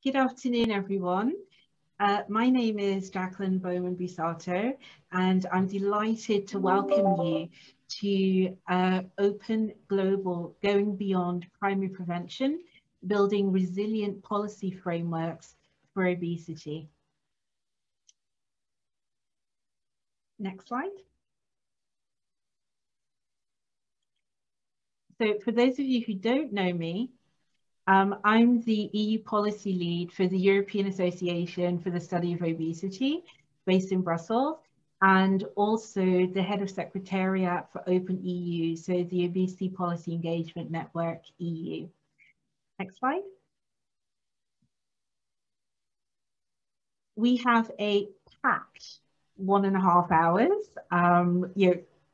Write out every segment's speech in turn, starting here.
Good afternoon, everyone. My name is Jacqueline Bowman-Busato, and I'm delighted to welcome you to Open Global Going Beyond Primary Prevention, Building Resilient Policy Frameworks for Obesity. Next slide. So for those of you who don't know me, I'm the EU policy lead for the European Association for the Study of Obesity, based in Brussels, and also the head of secretariat for Open EU, so the Obesity Policy Engagement Network EU. Next slide. We have a packed 1.5 hours.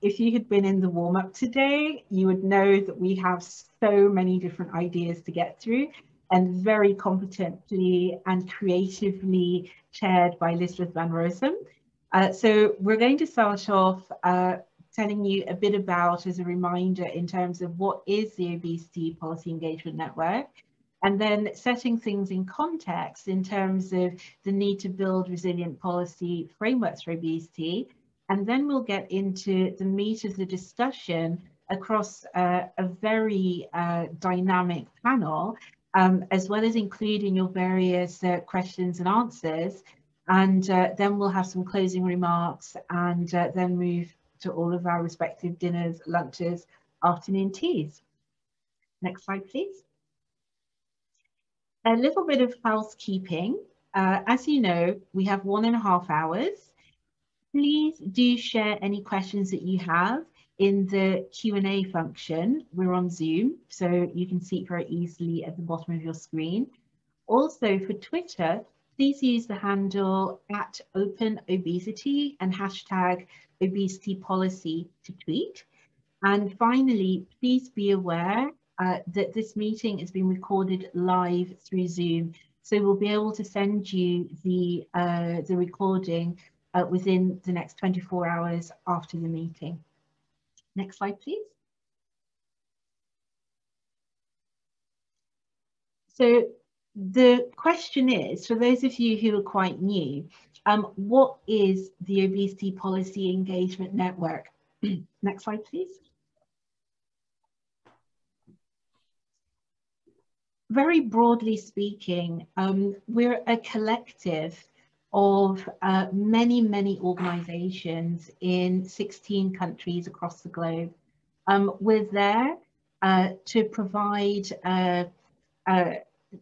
If you had been in the warm-up today, you would know that we have so many different ideas to get through, and very competently and creatively chaired by Liesbeth van Rossum. So we're going to start off telling you a bit about, as a reminder, in terms of what is the Obesity Policy Engagement Network, and then setting things in context in terms of the need to build resilient policy frameworks for obesity. And then we'll get into the meat of the discussion across a very dynamic panel, as well as including your various questions and answers. And then we'll have some closing remarks, and then move to all of our respective dinners, lunches, afternoon teas. Next slide, please. A little bit of housekeeping. As you know, we have 1.5 hours. Please do share any questions that you have in the Q&A function. We're on Zoom, so you can see it very easily at the bottom of your screen. Also for Twitter, please use the handle @OpenObesity and hashtag #ObesityPolicy to tweet. And finally, please be aware that this meeting is being recorded live through Zoom. So we'll be able to send you the recording within the next 24 hours after the meeting. Next slide, please. So the question is, for those of you who are quite new, what is the Obesity Policy Engagement Network? Next slide, please. Very broadly speaking, we're a collective of many organizations in 16 countries across the globe. We're there to provide,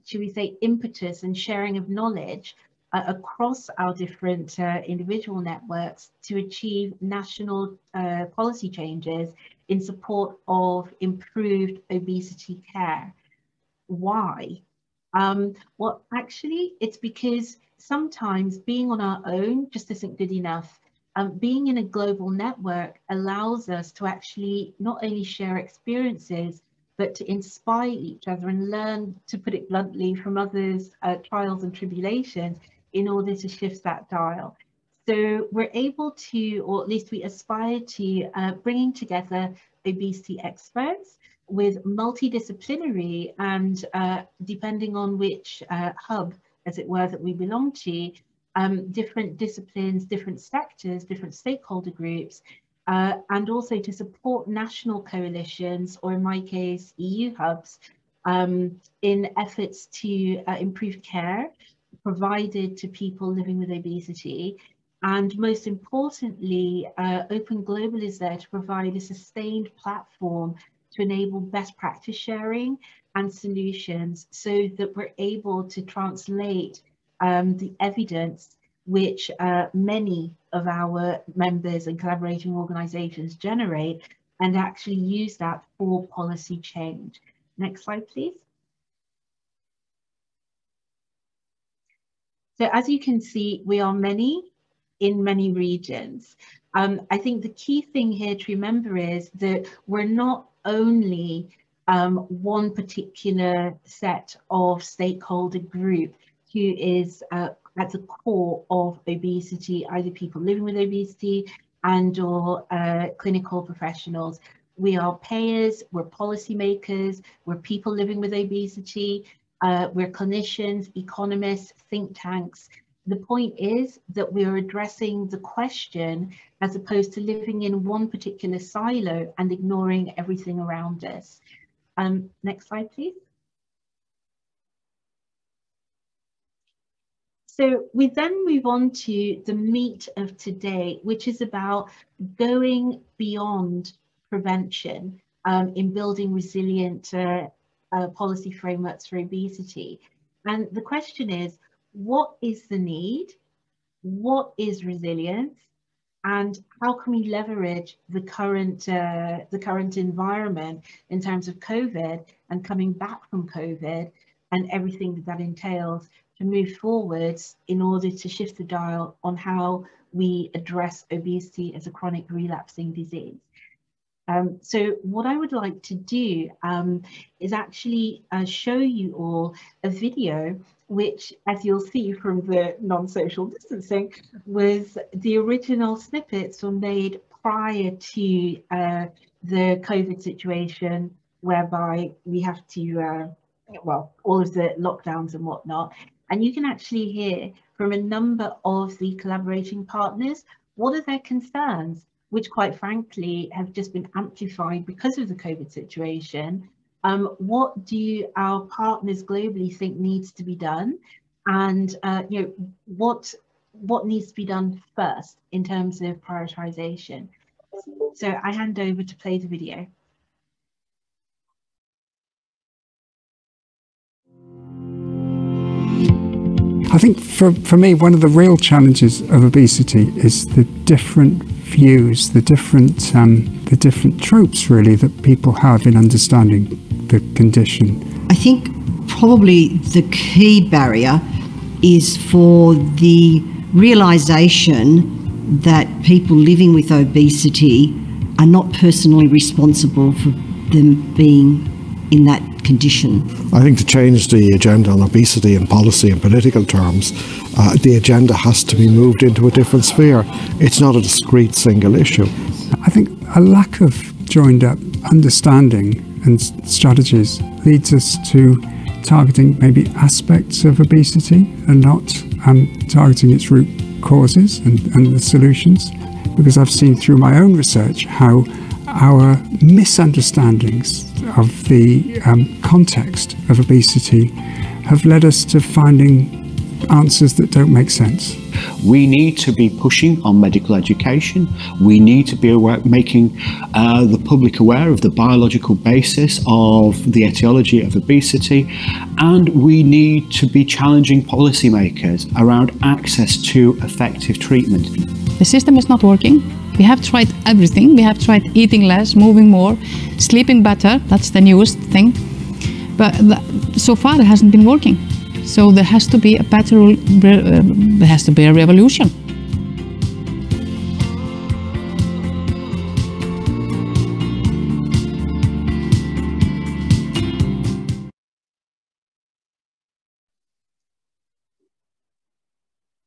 should we say, impetus and sharing of knowledge across our different individual networks to achieve national policy changes in support of improved obesity care. Why? Well, actually, it's because sometimes being on our own just isn't good enough. Being in a global network allows us to actually not only share experiences, but to inspire each other and learn, to put it bluntly, from others' trials and tribulations in order to shift that dial. So we're able to, or at least we aspire to, bringing together obesity experts with multidisciplinary and depending on which hub, as it were, that we belong to, different disciplines, different sectors, different stakeholder groups, and also to support national coalitions, or in my case, EU hubs, in efforts to improve care provided to people living with obesity. And most importantly, Open Global is there to provide a sustained platform to enable best practice sharing and solutions, so that we're able to translate the evidence which many of our members and collaborating organizations generate, and actually use that for policy change. Next slide, please. So as you can see, we are many in many regions. I think the key thing here to remember is that we're not only one particular set of stakeholder group who is at the core of obesity, either people living with obesity and or clinical professionals. We are payers, we're policymakers, we're people living with obesity, We're clinicians, economists, think tanks. The point is that we're addressing the question as opposed to living in one particular silo and ignoring everything around us. Next slide, please. So we then move on to the meat of today, which is about going beyond prevention in building resilient policy frameworks for obesity. And the question is, what is the need? What is resilience? And how can we leverage the current environment in terms of COVID and coming back from COVID and everything that that entails to move forwards in order to shift the dial on how we address obesity as a chronic relapsing disease. So what I would like to do is actually show you all a video which, as you'll see from the non-social distancing, was the original snippets were made prior to the COVID situation, whereby we have to, well, all of the lockdowns and whatnot. And you can actually hear from a number of the collaborating partners, what are their concerns, which quite frankly have just been amplified because of the COVID situation. What do our partners globally think needs to be done? And you know, what needs to be done first in terms of prioritization? So I hand over to play the video. I think for me, one of the real challenges of obesity is the different views, the different tropes really that people have in understanding the condition. I think probably the key barrier is for the realisation that people living with obesity are not personally responsible for them being in that condition. I think to change the agenda on obesity in policy and political terms, the agenda has to be moved into a different sphere. It's not a discrete single issue. I think a lack of joined up understanding and strategies leads us to targeting maybe aspects of obesity and not targeting its root causes and the solutions. Because I've seen through my own research how our misunderstandings of the context of obesity have led us to finding answers that don't make sense. We need to be pushing on medical education. We need to be making the public aware of the biological basis of the etiology of obesity, and we need to be challenging policymakers around access to effective treatment. The system is not working. We have tried everything. We have tried eating less, moving more, sleeping better. That's the newest thing. But so far it hasn't been working. So there has to be a better, there has to be a revolution.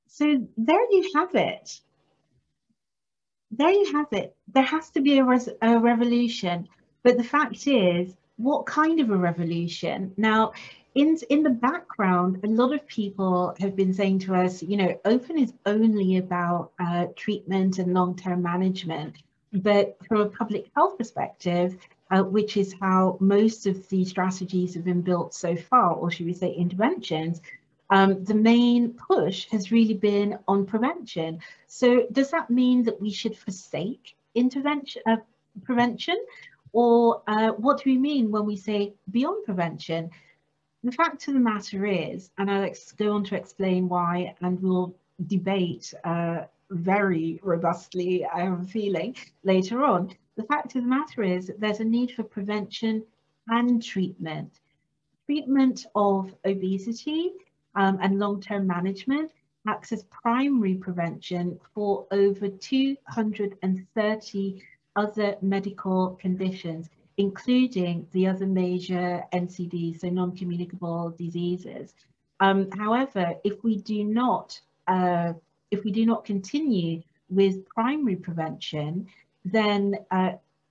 So there you have it. There you have it. There has to be a revolution. But the fact is, what kind of a revolution? Now, in the background, a lot of people have been saying to us, you know, open is only about treatment and long-term management. But from a public health perspective, which is how most of the strategies have been built so far, or should we say interventions, the main push has really been on prevention. So does that mean that we should forsake prevention? Or what do we mean when we say beyond prevention? The fact of the matter is, and I'll go on to explain why, and we'll debate very robustly, I have a feeling, later on. The fact of the matter is that there's a need for prevention and treatment. Treatment of obesity and long-term management acts as primary prevention for over 230 other medical conditions, including the other major NCDs, so non-communicable diseases. However, if we do not continue with primary prevention, then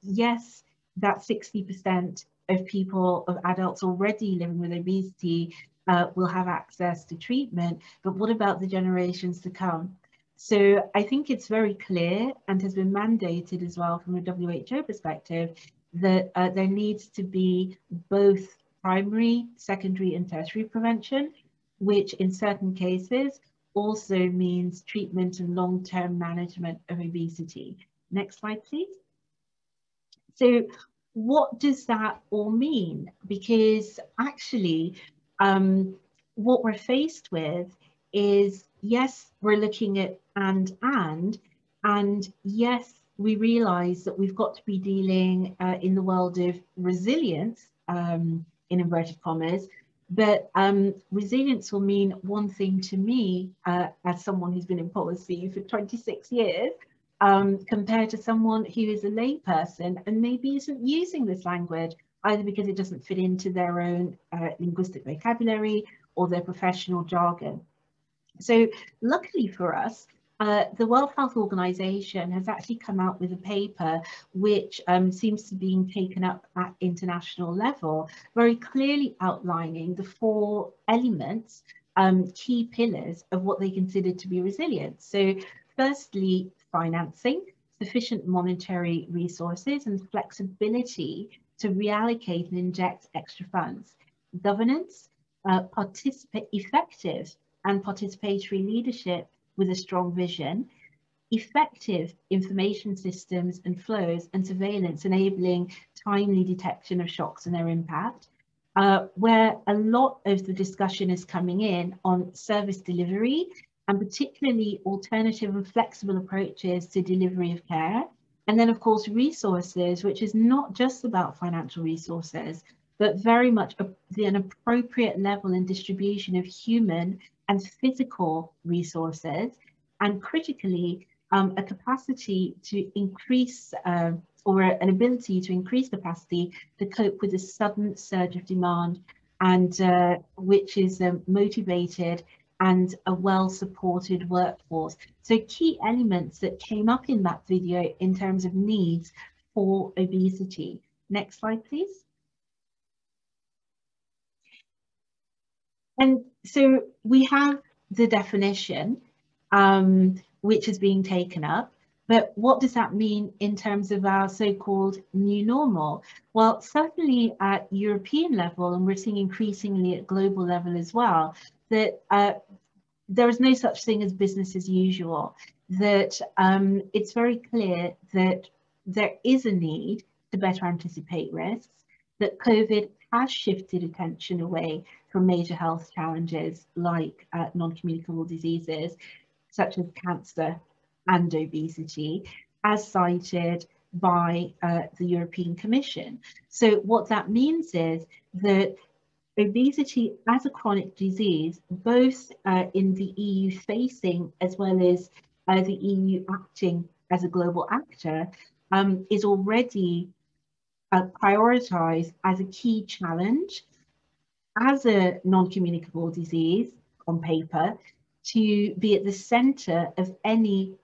yes, that 60% of people, of adults already living with obesity, will have access to treatment, but what about the generations to come? So I think it's very clear and has been mandated as well from a WHO perspective that there needs to be both primary, secondary and tertiary prevention, which in certain cases also means treatment and long-term management of obesity. Next slide, please. So what does that all mean? Because actually, what we're faced with is, yes, we're looking at and yes, we realize that we've got to be dealing in the world of resilience, in inverted commas, but resilience will mean one thing to me as someone who's been in policy for 26 years, compared to someone who is a layperson and maybe isn't using this language, either because it doesn't fit into their own linguistic vocabulary or their professional jargon. So luckily for us, the World Health Organization has actually come out with a paper which seems to be being taken up at international level, very clearly outlining the 4 elements, key pillars of what they consider to be resilient. So firstly, financing, sufficient monetary resources and flexibility to reallocate and inject extra funds. Governance, effective and participatory leadership with a strong vision, effective information systems and flows and surveillance enabling timely detection of shocks and their impact, where a lot of the discussion is coming in on service delivery and particularly alternative and flexible approaches to delivery of care. And then of course, resources, which is not just about financial resources, but very much an appropriate level and distribution of human and physical resources, and critically, a capacity to increase or an ability to increase capacity to cope with a sudden surge of demand, and which is motivated and a well-supported workforce. So key elements that came up in that video in terms of needs for obesity. Next slide, please. And so we have the definition, which is being taken up, but what does that mean in terms of our so-called new normal? Well, certainly at European level, and we're seeing increasingly at global level as well, that there is no such thing as business as usual, that it's very clear that there is a need to better anticipate risks, that COVID has shifted attention away from major health challenges like non-communicable diseases, such as cancer and obesity, as cited by the European Commission. So what that means is that obesity as a chronic disease, both in the EU facing as well as the EU acting as a global actor, is already prioritised as a key challenge as a non-communicable disease on paper, to be at the centre of any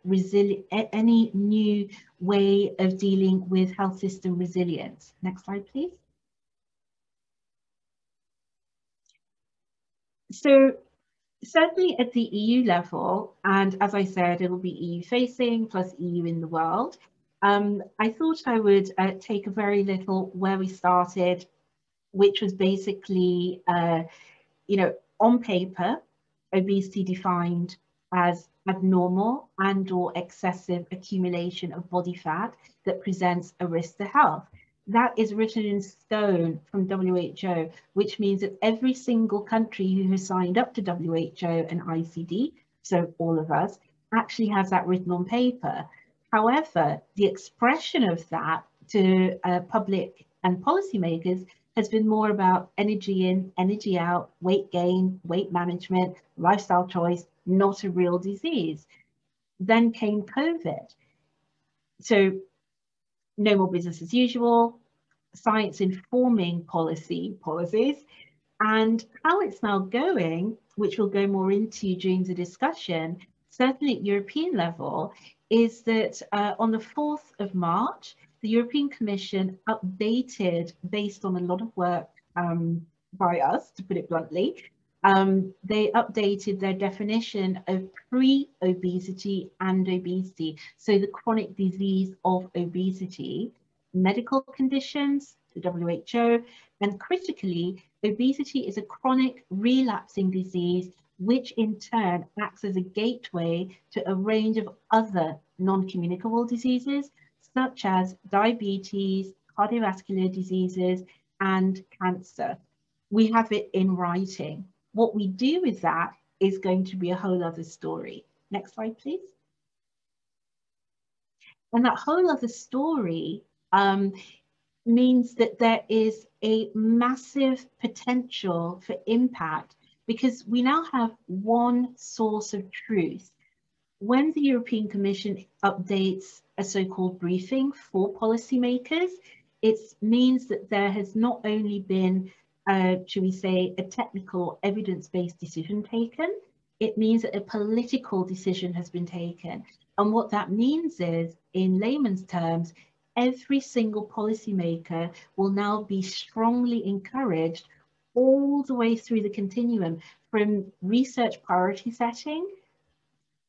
new way of dealing with health system resilience. Next slide, please. So certainly at the EU level, and as I said, it will be EU facing plus EU in the world. I thought I would take a very little where we started, which was basically, on paper, obesity defined as abnormal and or excessive accumulation of body fat that presents a risk to health. That is written in stone from WHO, which means that every single country who has signed up to WHO and ICD, so all of us, actually has that written on paper. However, the expression of that to public and policymakers has been more about energy in, energy out, weight gain, weight management, lifestyle choice, not a real disease. Then came COVID. So no more business as usual, science informing policies, and how it's now going, which we'll go more into during the discussion, certainly at European level, is that on the 4th of March, the European Commission updated, based on a lot of work by us, to put it bluntly, they updated their definition of pre-obesity and obesity. So the chronic disease of obesity, medical conditions, the WHO, and critically, obesity is a chronic relapsing disease, which in turn acts as a gateway to a range of other non-communicable diseases, such as diabetes, cardiovascular diseases, and cancer. We have it in writing. What we do with that is going to be a whole other story. Next slide, please. And that whole other story means that there is a massive potential for impact, because we now have one source of truth. When the European Commission updates a so-called briefing for policymakers, it means that there has not only been, should we say, a technical or evidence-based decision taken, it means that a political decision has been taken. And what that means is, in layman's terms, every single policymaker will now be strongly encouraged all the way through the continuum, from research priority setting,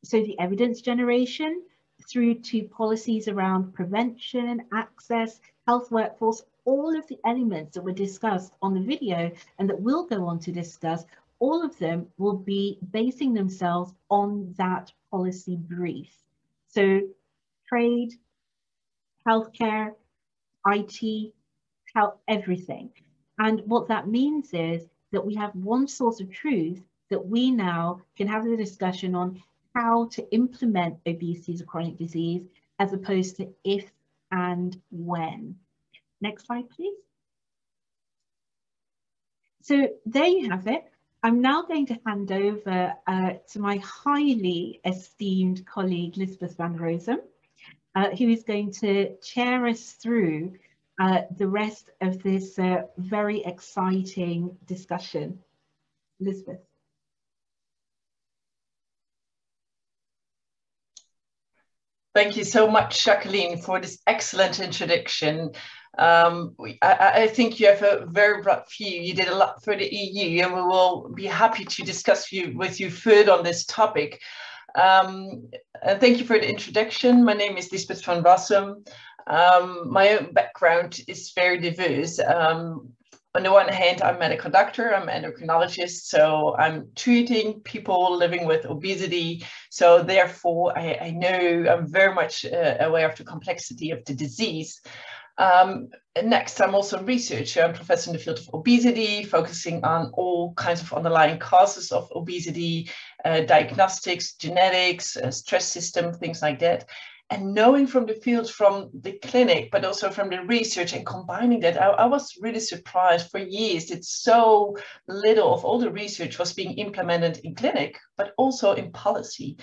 so the evidence generation, through to policies around prevention, access, health workforce, all of the elements that were discussed on the video and that we'll go on to discuss, all of them will be basing themselves on that policy brief. So trade, healthcare, IT, health, everything. And what that means is that we have one source of truth that we now can have the discussion on how to implement obesity as a chronic disease, as opposed to if and when. Next slide, please. So there you have it. I'm now going to hand over to my highly esteemed colleague, Liesbeth van Rossum, who is going to chair us through the rest of this very exciting discussion. Liesbeth. Thank you so much, Jacqueline, for this excellent introduction. I think you have a very broad view. You did a lot for the EU, and we will be happy to discuss with you further on this topic. And thank you for the introduction. My name is Liesbeth van Rossum. My own background is very diverse. On the one hand, I'm a medical doctor, I'm an endocrinologist, so I'm treating people living with obesity. So therefore, I know I'm very much aware of the complexity of the disease. Next, I'm also a researcher. I'm a professor in the field of obesity, focusing on all kinds of underlying causes of obesity, diagnostics, genetics, stress system, things like that. And knowing from the field, from the clinic, but also from the research, and combining that, I was really surprised for years that so little of all the research was being implemented in clinic, but also in policy.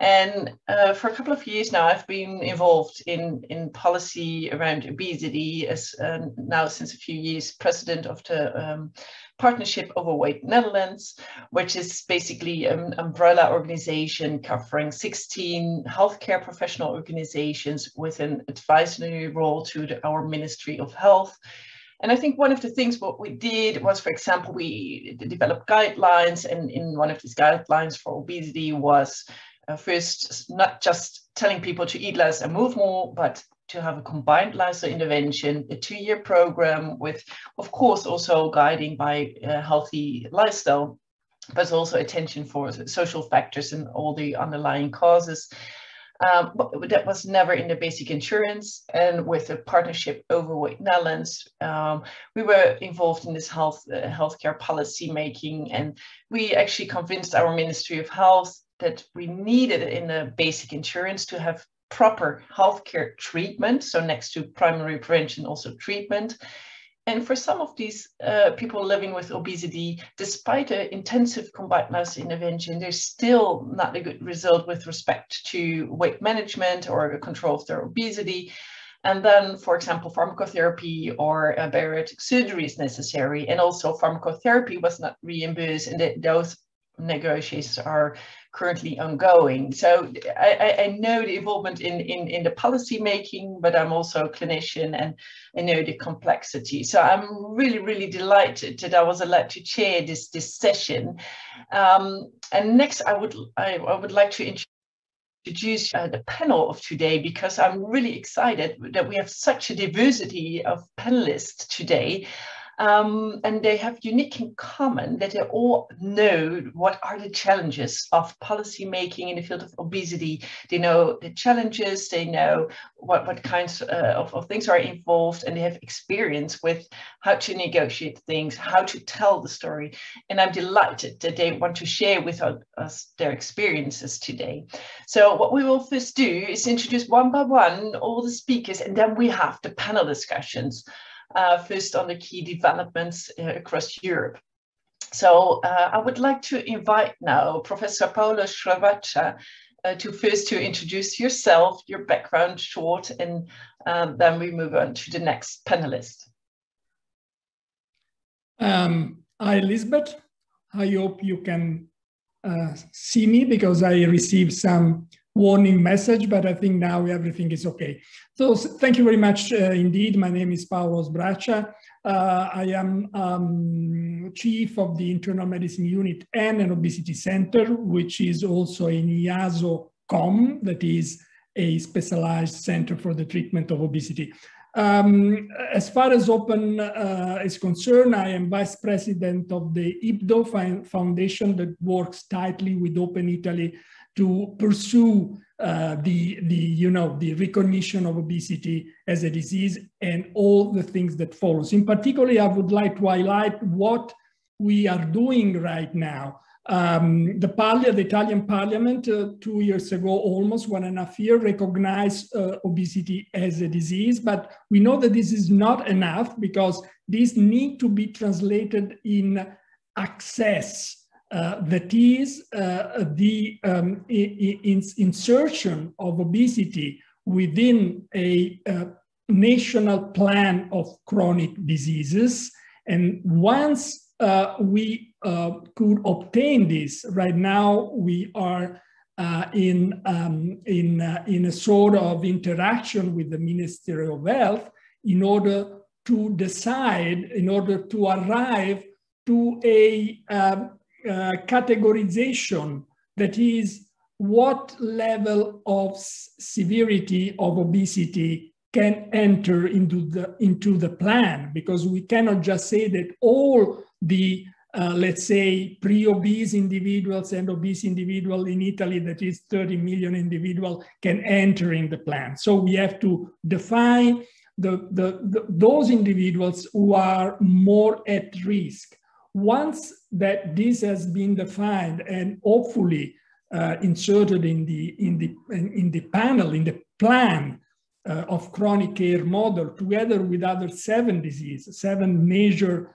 And for a couple of years now, I've been involved in policy around obesity, as now since a few years, president of the Partnership Overweight Netherlands, which is basically an umbrella organization covering 16 healthcare professional organizations with an advisory role to our Ministry of Health. And I think one of the things what we did was, for example, we developed guidelines, and in one of these guidelines for obesity was first, not just telling people to eat less and move more, but to have a combined lifestyle intervention, a 2-year program with, of course, also guiding by a healthy lifestyle, but also attention for social factors and all the underlying causes. But that was never in the basic insurance. And with the Partnership Overweight Netherlands, we were involved in this healthcare policy making, and we actually convinced our Ministry of Health that we needed in the basic insurance to have proper healthcare treatment. So next to primary prevention, also treatment. And for some of these people living with obesity, despite an intensive combined lifestyle intervention, there's still not a good result with respect to weight management or control of their obesity. And then, for example, pharmacotherapy or bariatric surgery is necessary. And also pharmacotherapy was not reimbursed, and those negotiations are currently ongoing. So I know the involvement in the policy making, but I'm also a clinician and I know the complexity. So I'm really delighted that I was allowed to chair this session. And next I would like to introduce the panel of today, because I'm really excited that we have such a diversity of panelists today. And they have unique in common that they all know what are the challenges of policy making in the field of obesity. They know the challenges, they know what kinds of things are involved, and they have experience with how to negotiate things, how to tell the story. And I'm delighted that they want to share with us their experiences today. So what we will first do is introduce one by one all the speakers, and then we have the panel discussions. First on the key developments across Europe. So I would like to invite now Professor Paolo Sciavaccia to introduce yourself, your background short, and then we move on to the next panelist. Hi, Liesbeth. I hope you can see me, because I received some warning message, but I think now everything is okay. So thank you very much indeed. My name is Paolo Sciavaccia. I am chief of the Internal Medicine Unit and an Obesity Center, which is also an IASO-COM, that is a specialized center for the treatment of obesity. As far as Open is concerned, I am vice president of the IBDO Foundation that works tightly with Open Italy to pursue the recognition of obesity as a disease and all the things that follows. In particular, I would like to highlight what we are doing right now. The Italian Parliament 2 years ago, almost 1.5 years, recognized obesity as a disease, but we know that this is not enough, because this needs to be translated in access. That is the insertion of obesity within a national plan of chronic diseases. And once we could obtain this, right now we are in a sort of interaction with the Ministry of Health in order to decide, in order to arrive to a categorization, that is, what level of severity of obesity can enter into the plan, because we cannot just say that all the let's say pre-obese individuals and obese individuals in Italy, that is 30 million individuals, can enter in the plan. So we have to define those individuals who are more at risk. Once that this has been defined and hopefully inserted in the panel, in the plan of chronic care model, together with other 7 diseases, 7 major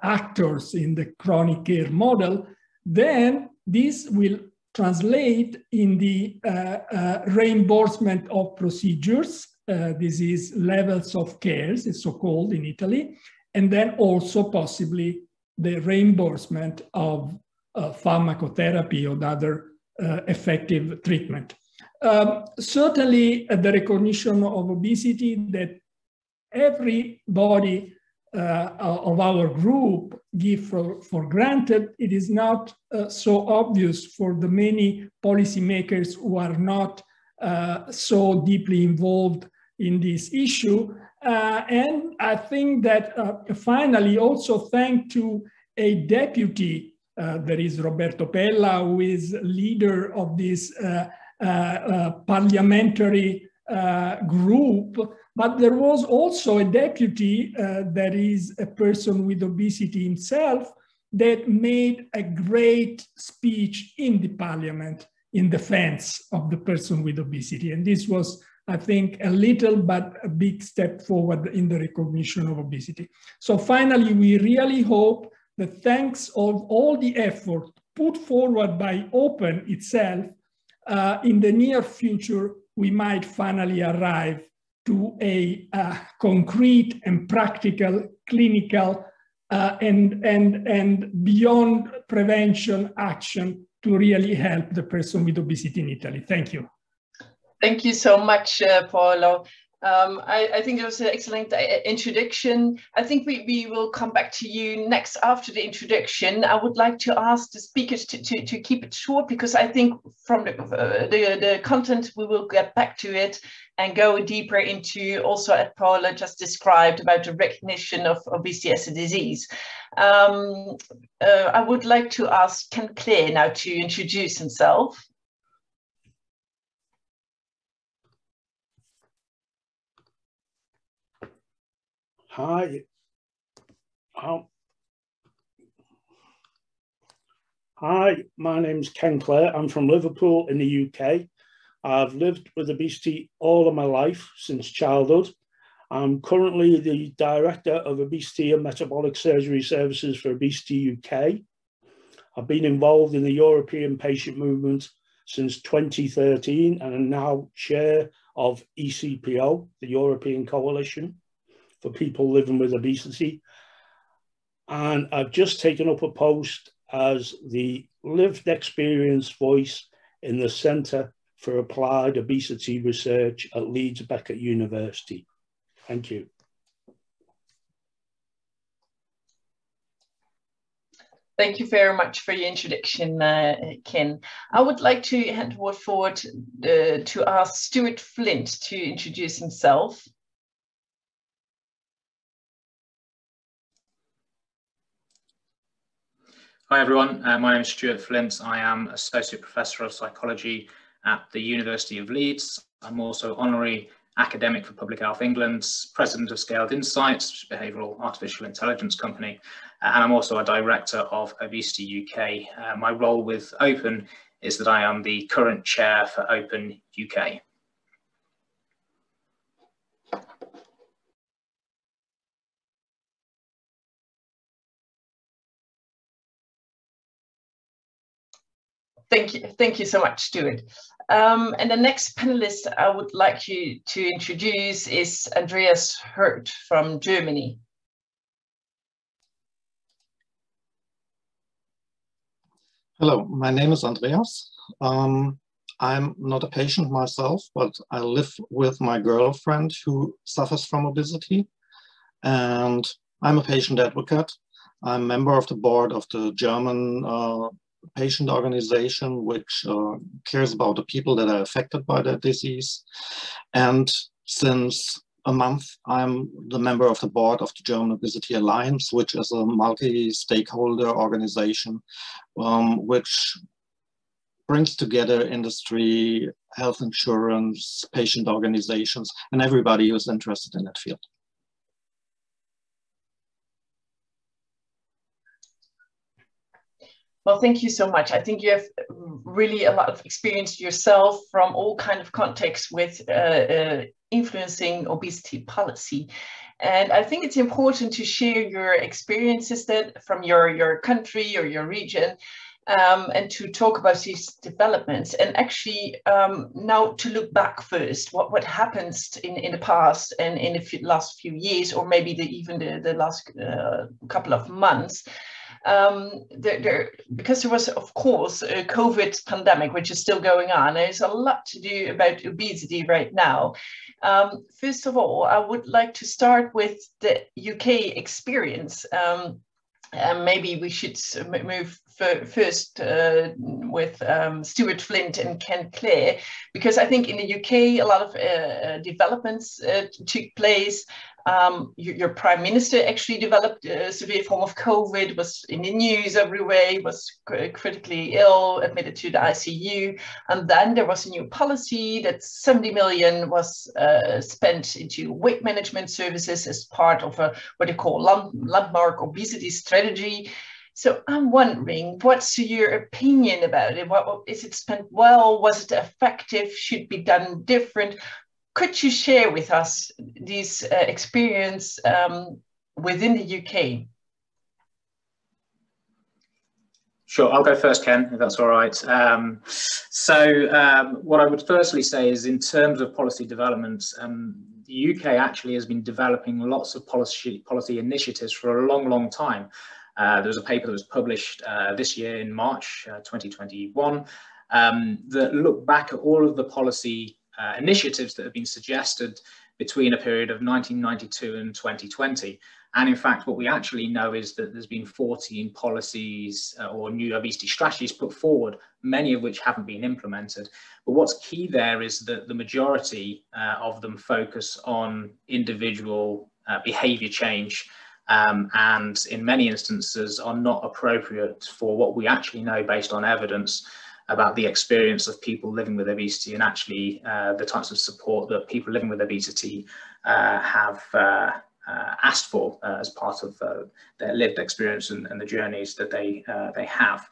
actors in the chronic care model, then this will translate in the reimbursement of procedures. This is levels of care, it's so-called in Italy, and then also possibly the reimbursement of pharmacotherapy or other effective treatment. Certainly the recognition of obesity that everybody of our group give for granted, it is not so obvious for the many policymakers who are not so deeply involved in this issue. And I think that finally, also thanks to a deputy, there is Roberto Pella, who is leader of this parliamentary group, but there was also a deputy that is a person with obesity himself that made a great speech in the parliament in defense of the person with obesity. And this was, I think, a little but a big step forward in the recognition of obesity. So finally, we really hope that thanks of all the effort put forward by Open itself, in the near future, we might finally arrive to a concrete and practical clinical and beyond prevention action to really help the person with obesity in Italy. Thank you. Thank you so much, Paolo. I think it was an excellent introduction. I think we will come back to you next after the introduction. I would like to ask the speakers to keep it short, because I think from the content we will get back to it and go deeper into also, as Paolo just described, about the recognition of obesity as a disease. I would like to ask Ken Clare now to introduce himself. Hi. Hi, my name's Ken Clare. I'm from Liverpool in the UK. I've lived with obesity all of my life since childhood. I'm currently the Director of Obesity and Metabolic Surgery Services for Obesity UK. I've been involved in the European patient movement since 2013 and am now Chair of ECPO, the European Coalition for people living with obesity. And I've just taken up a post as the lived experience voice in the Centre for Applied Obesity Research at Leeds Beckett University. Thank you. Thank you very much for your introduction, Ken. I would like to hand forward to ask Stuart Flint to introduce himself. Hi everyone, my name is Stuart Flint. I am Associate Professor of Psychology at the University of Leeds. I'm also Honorary Academic for Public Health England, President of Scaled Insights, behavioural artificial intelligence company, and I'm also a Director of Obesity UK. My role with Open is that I am the current Chair for Open UK. Thank you so much, Stuart. And the next panelist I would like you to introduce is Andreas Hurt from Germany. Hello, my name is Andreas. I'm not a patient myself, but I live with my girlfriend who suffers from obesity, and I'm a patient advocate. I'm a member of the board of the German patient organization, which cares about the people that are affected by the disease. And since a month, I'm the member of the board of the German Obesity Alliance, which is a multi-stakeholder organization, which brings together industry, health insurance, patient organizations, and everybody who's interested in that field. Well, thank you so much. I think you have really a lot of experience yourself from all kinds of contexts with influencing obesity policy. And I think it's important to share your experiences that from your country or your region, and to talk about these developments. And actually now to look back first, what happens in the past and in the last few years, or maybe even the last couple of months. Because there was, of course, a COVID pandemic, which is still going on. There's a lot to do about obesity right now. First of all, I would like to start with the UK experience. Maybe we should move first with Stuart Flint and Ken Clare, because I think in the UK a lot of developments took place. Your Prime Minister actually developed a severe form of COVID, was in the news everywhere, was critically ill, admitted to the ICU. And then there was a new policy that 70 million was spent into weight management services as part of a what they call landmark obesity strategy. So I'm wondering, what's your opinion about it? Is it spent well? Was it effective? Should be done different? Could you share with us these experience within the UK? Sure, I'll go first, Ken, if that's all right. What I would firstly say is, in terms of policy developments, the UK actually has been developing lots of policy initiatives for a long time. There was a paper that was published this year in March 2021 that looked back at all of the policy initiatives that have been suggested between a period of 1992 and 2020. And in fact, what we actually know is that there's been 14 policies or new obesity strategies put forward, many of which haven't been implemented. But what's key there is that the majority of them focus on individual behavior change, and in many instances are not appropriate for what we actually know based on evidence about the experience of people living with obesity, and actually the types of support that people living with obesity have asked for as part of their lived experience and the journeys that they have.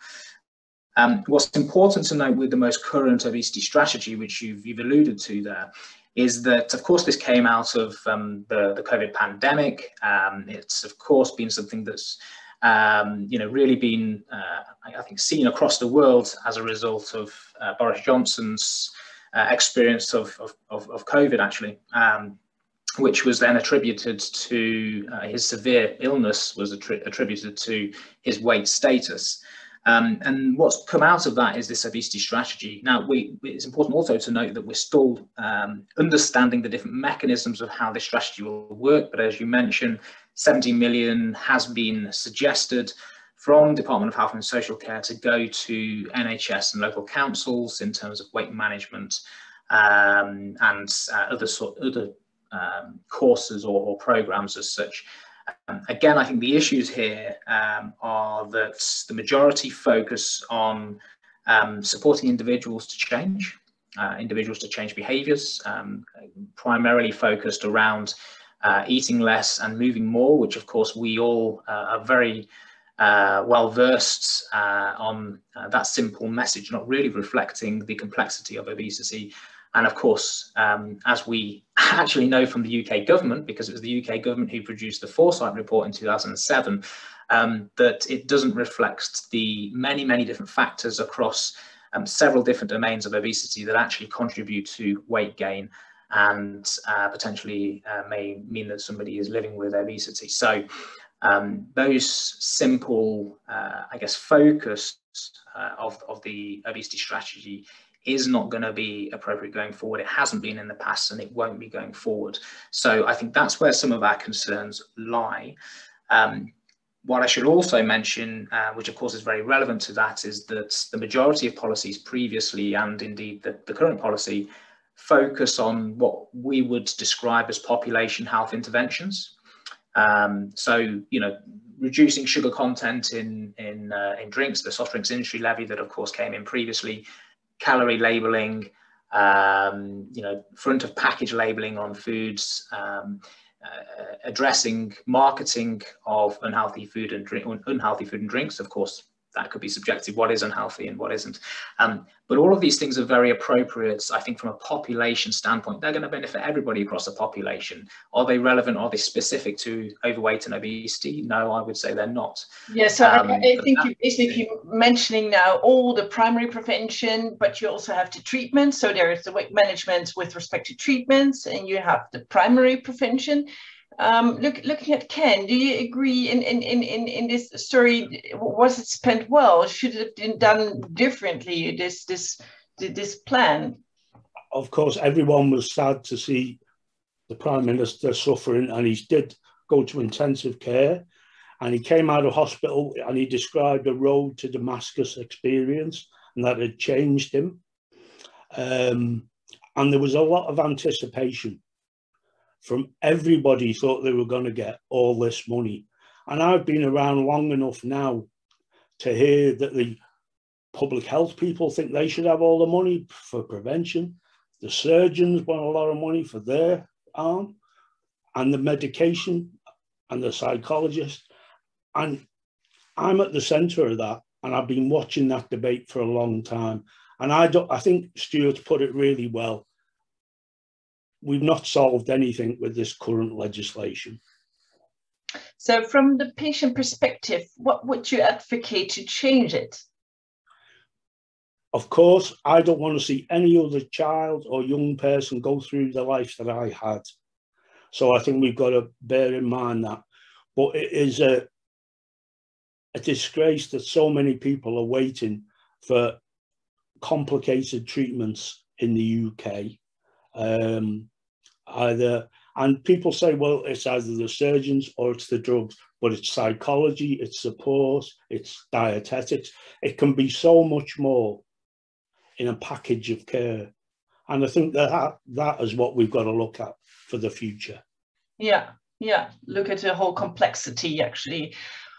What's important to note with the most current obesity strategy, which you've alluded to there, is that, of course, this came out of the COVID pandemic. It's, of course, been something that's really been, I think, seen across the world as a result of Boris Johnson's experience of COVID, actually, which was then attributed to his severe illness, was attributed to his weight status. And what's come out of that is this obesity strategy. Now, it's important also to note that we're still understanding the different mechanisms of how this strategy will work. But as you mentioned, 70 million has been suggested from Department of Health and Social Care to go to NHS and local councils in terms of weight management and other courses or programs as such. Again, I think the issues here are that the majority focus on supporting individuals to change behaviours, primarily focused around eating less and moving more, which of course we all are very well versed on that simple message, not really reflecting the complexity of obesity. And of course, as we actually know from the UK government, because it was the UK government who produced the Foresight report in 2007, that it doesn't reflect the many different factors across several different domains of obesity that actually contribute to weight gain and potentially may mean that somebody is living with obesity. So those simple, I guess, focus of the obesity strategy is not going to be appropriate going forward. It hasn't been in the past and it won't be going forward. So I think that's where some of our concerns lie. What I should also mention, which of course is very relevant to that, is that the majority of policies previously, and indeed the current policy, focus on what we would describe as population health interventions. So, reducing sugar content in drinks, the soft drinks industry levy that of course came in previously, calorie labeling, front of package labeling on foods, addressing marketing of unhealthy food and drinks. Of course, that could be subjective, what is unhealthy and what isn't. But all of these things are very appropriate, I think, from a population standpoint. They're going to benefit everybody across the population. Are they relevant? Are they specific to overweight and obesity? No, I would say they're not. Yeah, so I think you're basically mentioning now all the primary prevention, but you also have the treatment. So there is the weight management with respect to treatments, and you have the primary prevention. Looking at Ken, do you agree in this story? Was it spent well? Should it have been done differently? This plan. Of course, everyone was sad to see the Prime Minister suffering, and he did go to intensive care, and he came out of hospital and he described a road to Damascus experience, and that had changed him. And there was a lot of anticipation from everybody. Thought they were going to get all this money. And I've been around long enough now to hear that the public health people think they should have all the money for prevention. The surgeons want a lot of money for their arm, and the medication, and the psychologist. And I'm at the centre of that, and I've been watching that debate for a long time. And I think Stuart put it really well. We've not solved anything with this current legislation. So from the patient perspective, what would you advocate to change it? Of course, I don't want to see any other child or young person go through the life that I had. So I think we've got to bear in mind that. But it is a disgrace that so many people are waiting for complicated treatments in the UK. And people say, well, it's either the surgeons or it's the drugs, but it's psychology, it's support, it's dietetics. It can be so much more in a package of care. And I think that is what we've got to look at for the future. Yeah, look at the whole complexity, actually.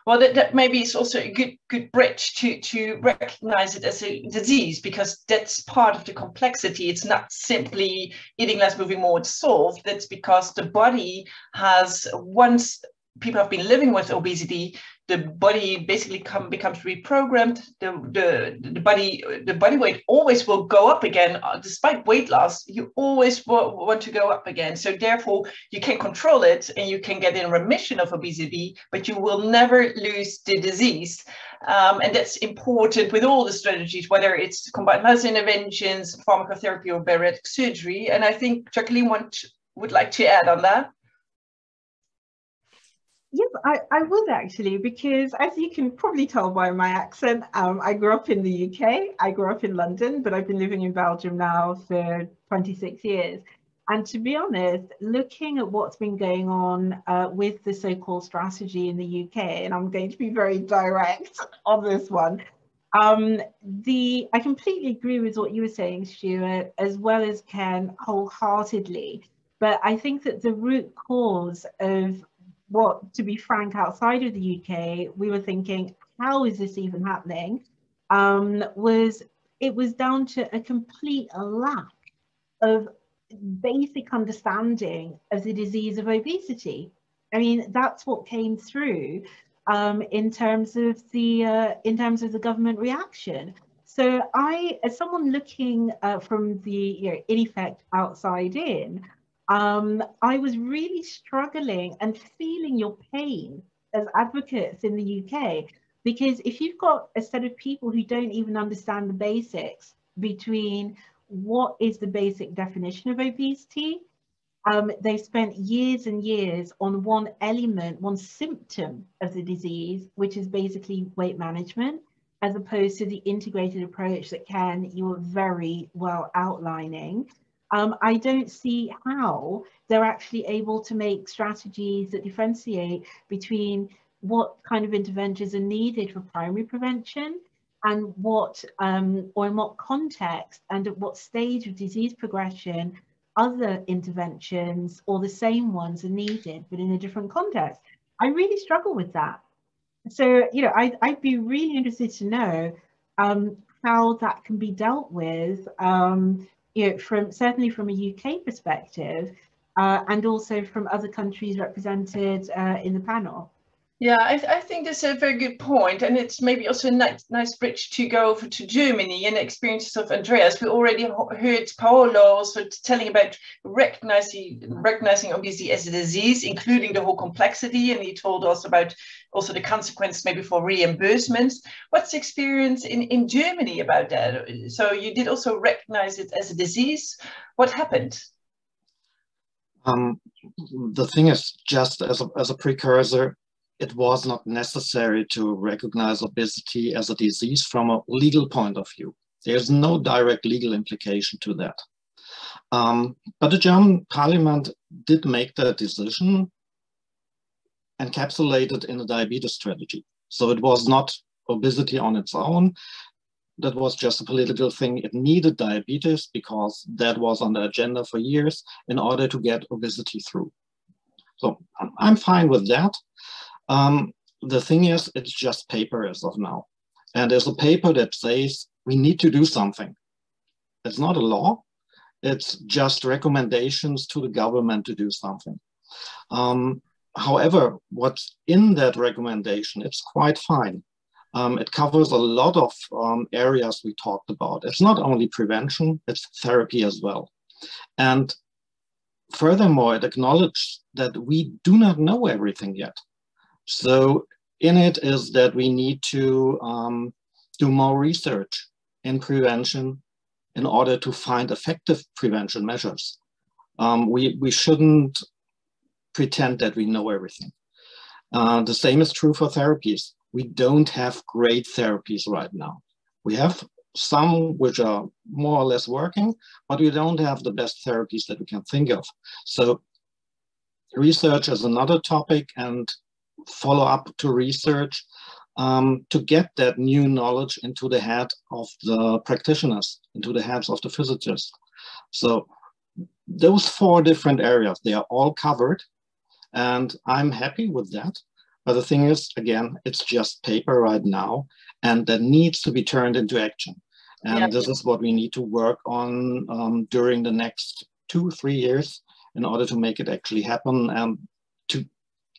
Well, that maybe is also a good bridge to recognize it as a disease, because that's part of the complexity. It's not simply eating less, moving more, it's solved. That's because the body has, once people have been living with obesity, the body basically becomes reprogrammed. The body weight always will go up again, despite weight loss. You always want to go up again. So therefore, you can control it and you can get in remission of obesity, but you will never lose the disease. And that's important with all the strategies, whether it's combined health interventions, pharmacotherapy, or bariatric surgery. And I think Jacqueline would like to add on that. Yes, I would actually, because as you can probably tell by my accent, I grew up in the UK, I grew up in London, but I've been living in Belgium now for 26 years. And to be honest, looking at what's been going on with the so-called strategy in the UK, and I'm going to be very direct on this one, I completely agree with what you were saying, Stuart, as well as Ken, wholeheartedly. But I think that the root cause of what, to be frank, outside of the UK, we were thinking, how is this even happening? It was down to a complete lack of basic understanding of the disease of obesity. I mean, that's what came through in terms of the government reaction. So as someone looking from the, in effect, outside in, I was really struggling and feeling your pain as advocates in the UK, because if you've got a set of people who don't even understand the basics between what is the basic definition of obesity, they've spent years and years on one element, one symptom of the disease, which is basically weight management, as opposed to the integrated approach that Ken, you were very well outlining. I don't see how they're actually able to make strategies that differentiate between what kind of interventions are needed for primary prevention and what, or in what context and at what stage of disease progression other interventions or the same ones are needed, but in a different context. I really struggle with that. So, I'd be really interested to know how that can be dealt with, certainly from a UK perspective, and also from other countries represented in the panel. Yeah, I think that's a very good point, and it's maybe also a nice bridge to go over to Germany and the experiences of Andreas. We already heard Paolo also telling about recognizing obesity as a disease, including the whole complexity, and he told us about also the consequences maybe for reimbursements. What's the experience in Germany about that? So you did also recognize it as a disease. What happened? The thing is, just as a precursor, it was not necessary to recognize obesity as a disease from a legal point of view. There's no direct legal implication to that. But the German parliament did make that decision encapsulated in a diabetes strategy. So it was not obesity on its own. That was just a political thing. It needed diabetes because that was on the agenda for years in order to get obesity through. So I'm fine with that. The thing is, it's just paper as of now. And there's a paper that says we need to do something. It's not a law. It's just recommendations to the government to do something. However, what's in that recommendation, it's quite fine. It covers a lot of areas we talked about. It's not only prevention, it's therapy as well. And furthermore, it acknowledges that we do not know everything yet. So in it is that we need to do more research in prevention in order to find effective prevention measures. We shouldn't pretend that we know everything. The same is true for therapies. We don't have great therapies right now. We have some which are more or less working, but we don't have the best therapies that we can think of. So research is another topic, and follow up to research to get that new knowledge into the head of the practitioners, into the heads of the physicists. So those 4 different areas, they are all covered, and I'm happy with that. But the thing is, again, it's just paper right now, and that needs to be turned into action. And this is what we need to work on during the next 2-3 years in order to make it actually happen and to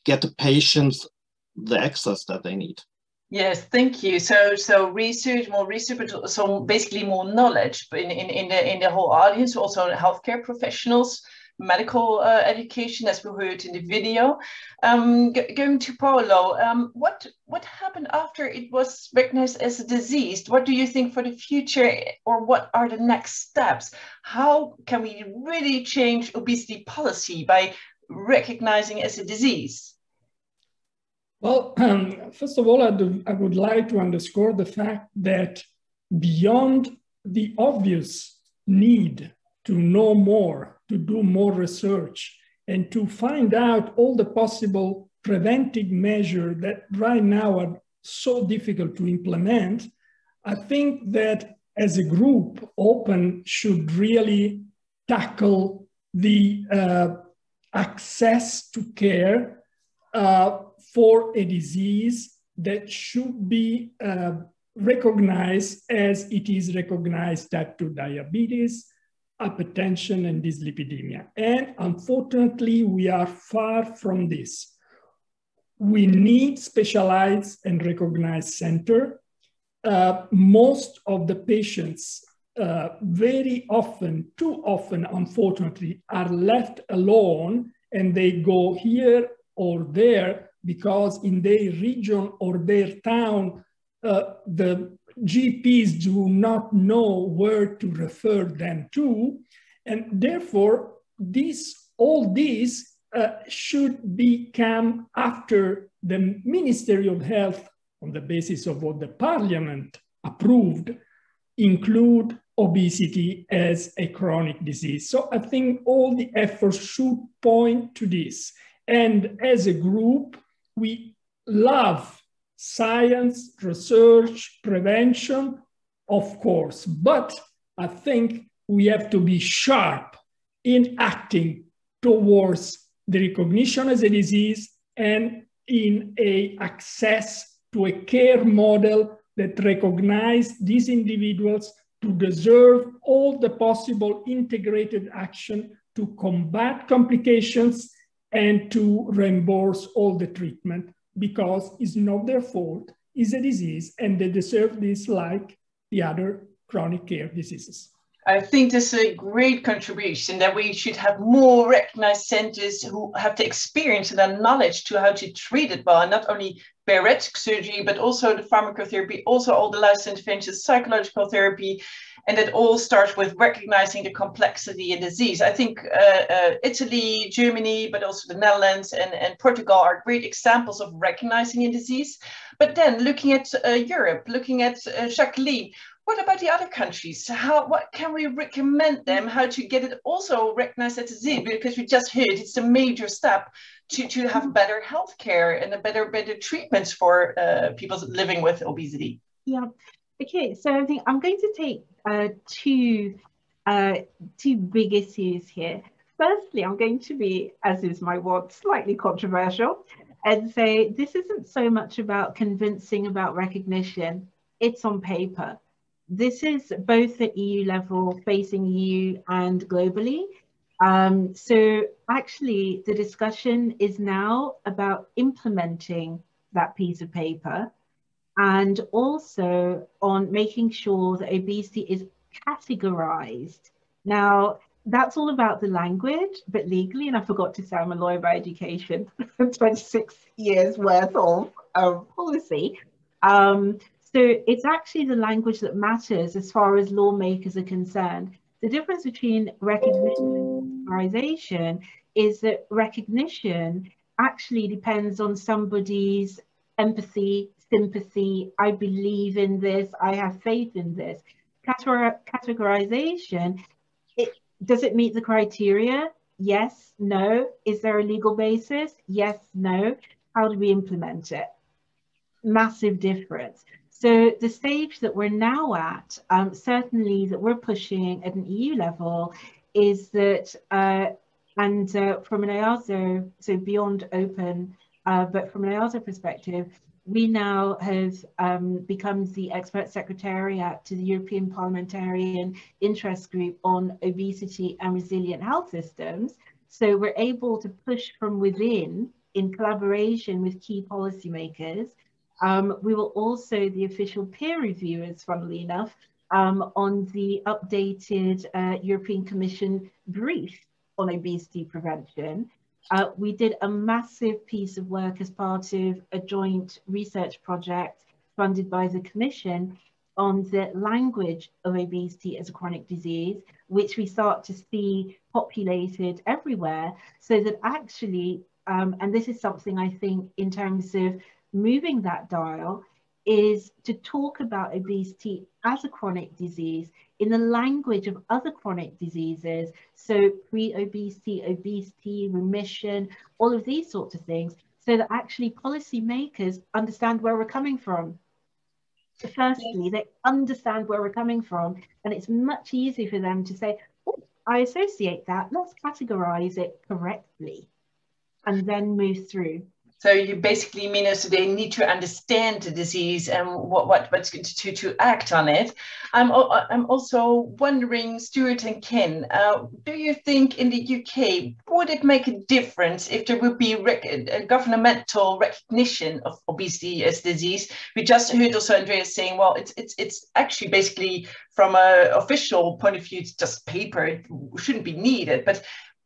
get the patients the access that they need. Yes, thank you. So research, more research, but so basically more knowledge in the whole audience, also healthcare professionals, medical education, as we heard in the video. Going to Paolo, what happened after it was recognized as a disease? What do you think for the future, or what are the next steps? How can we really change obesity policy by recognizing as a disease? Well, first of all, I would like to underscore the fact that beyond the obvious need to know more, to do more research, and to find out all the possible preventive measures that right now are so difficult to implement, I think that as a group, Open should really tackle the access to care for a disease that should be recognized as it is recognized type 2 diabetes, hypertension, and dyslipidemia. And unfortunately, we are far from this. We need specialized and recognized center. Most of the patients very often, too often, unfortunately, are left alone, and they go here or there because in their region or their town, the GPs do not know where to refer them to. And therefore, all this should become, after the Ministry of Health, on the basis of what the Parliament approved, include obesity as a chronic disease. So I think all the efforts should point to this. And as a group, we love science, research, prevention, of course, but I think we have to be sharp in acting towards the recognition as a disease and in a access to a care model that recognizes these individuals to deserve all the possible integrated action to combat complications and to reimburse all the treatment, because it's not their fault, it's a disease, and they deserve this like the other chronic care diseases. I think this is a great contribution, that we should have more recognized centers who have the experience and the knowledge to how to treat it well, and not only bariatric surgery, but also the pharmacotherapy, also all the lifestyle interventions, psychological therapy, and it all starts with recognizing the complexity in disease. I think Italy, Germany, but also the Netherlands and Portugal are great examples of recognizing a disease. But then looking at Europe, looking at Jacqueline, what about the other countries? What can we recommend them? How to get it also recognized as a disease? Because we just heard it's a major step to have better healthcare and a better treatments for people living with obesity. Yeah. Okay. So I think I'm going to take two big issues here. Firstly, I'm going to be, as is my wont, slightly controversial and say this isn't so much about convincing about recognition. It's on paper. This is both at EU level, facing EU and globally. So actually the discussion is now about implementing that piece of paper and also on making sure that obesity is categorized. Now, that's all about the language, but legally, and I forgot to say I'm a lawyer by education, 26 years worth of policy. So it's actually the language that matters as far as lawmakers are concerned. The difference between recognition and categorization is that recognition actually depends on somebody's empathy, sympathy. I believe in this, I have faith in this. Categorization, does it meet the criteria? Yes, no. Is there a legal basis? Yes, no. How do we implement it? Massive difference. So the stage that we're now at, certainly that we're pushing at an EU level, is that, from an EASO, so beyond open, but from an EASO perspective, we now have become the expert secretariat to the European Parliamentarian Interest Group on Obesity and Resilient Health Systems. So we're able to push from within in collaboration with key policymakers. We will also the official peer reviewers, funnily enough, on the updated European Commission brief on obesity prevention. We did a massive piece of work as part of a joint research project funded by the Commission on the language of obesity as a chronic disease, which we start to see populated everywhere, so that actually, and this is something I think in terms of moving that dial, is to talk about obesity as a chronic disease in the language of other chronic diseases. So pre-obesity, obesity, remission, all of these sorts of things, so that actually policymakers understand where we're coming from. Firstly, they understand where we're coming from, and it's much easier for them to say, oh, I associate that, let's categorize it correctly, and then move through. So you basically mean also they need to understand the disease and what's going to act on it. I'm also wondering, Stuart and Ken, do you think in the UK, would it make a difference if there would be a governmental recognition of obesity as disease? We just heard also Andreas saying, well, it's actually basically from an official point of view, it's just paper, it shouldn't be needed.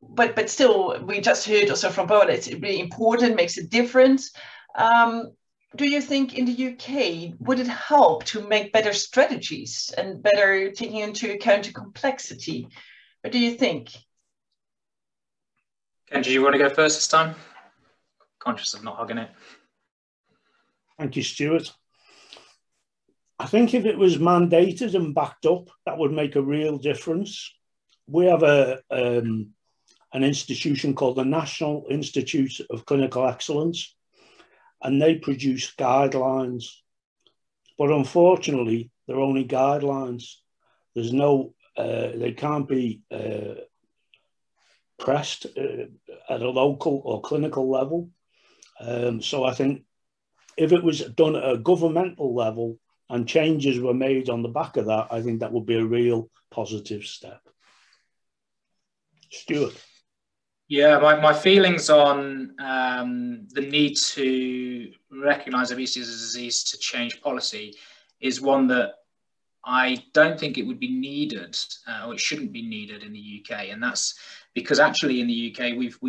But still, we just heard also from Bola, it's really important, makes a difference. Do you think in the UK, would it help to make better strategies and better taking into account the complexity? What do you think? Ken, do you want to go first this time? Conscious of not hugging it. Thank you, Stuart. I think if it was mandated and backed up, that would make a real difference. We have an institution called the National Institute of Clinical Excellence, and they produce guidelines. But unfortunately, they're only guidelines. There's no, they can't be pressed at a local or clinical level. So I think if it was done at a governmental level and changes were made on the back of that, I think that would be a real positive step. Stuart. Yeah, my feelings on the need to recognise obesity as a disease to change policy is one that I don't think it would be needed, or it shouldn't be needed in the UK, and that's because actually in the UK we've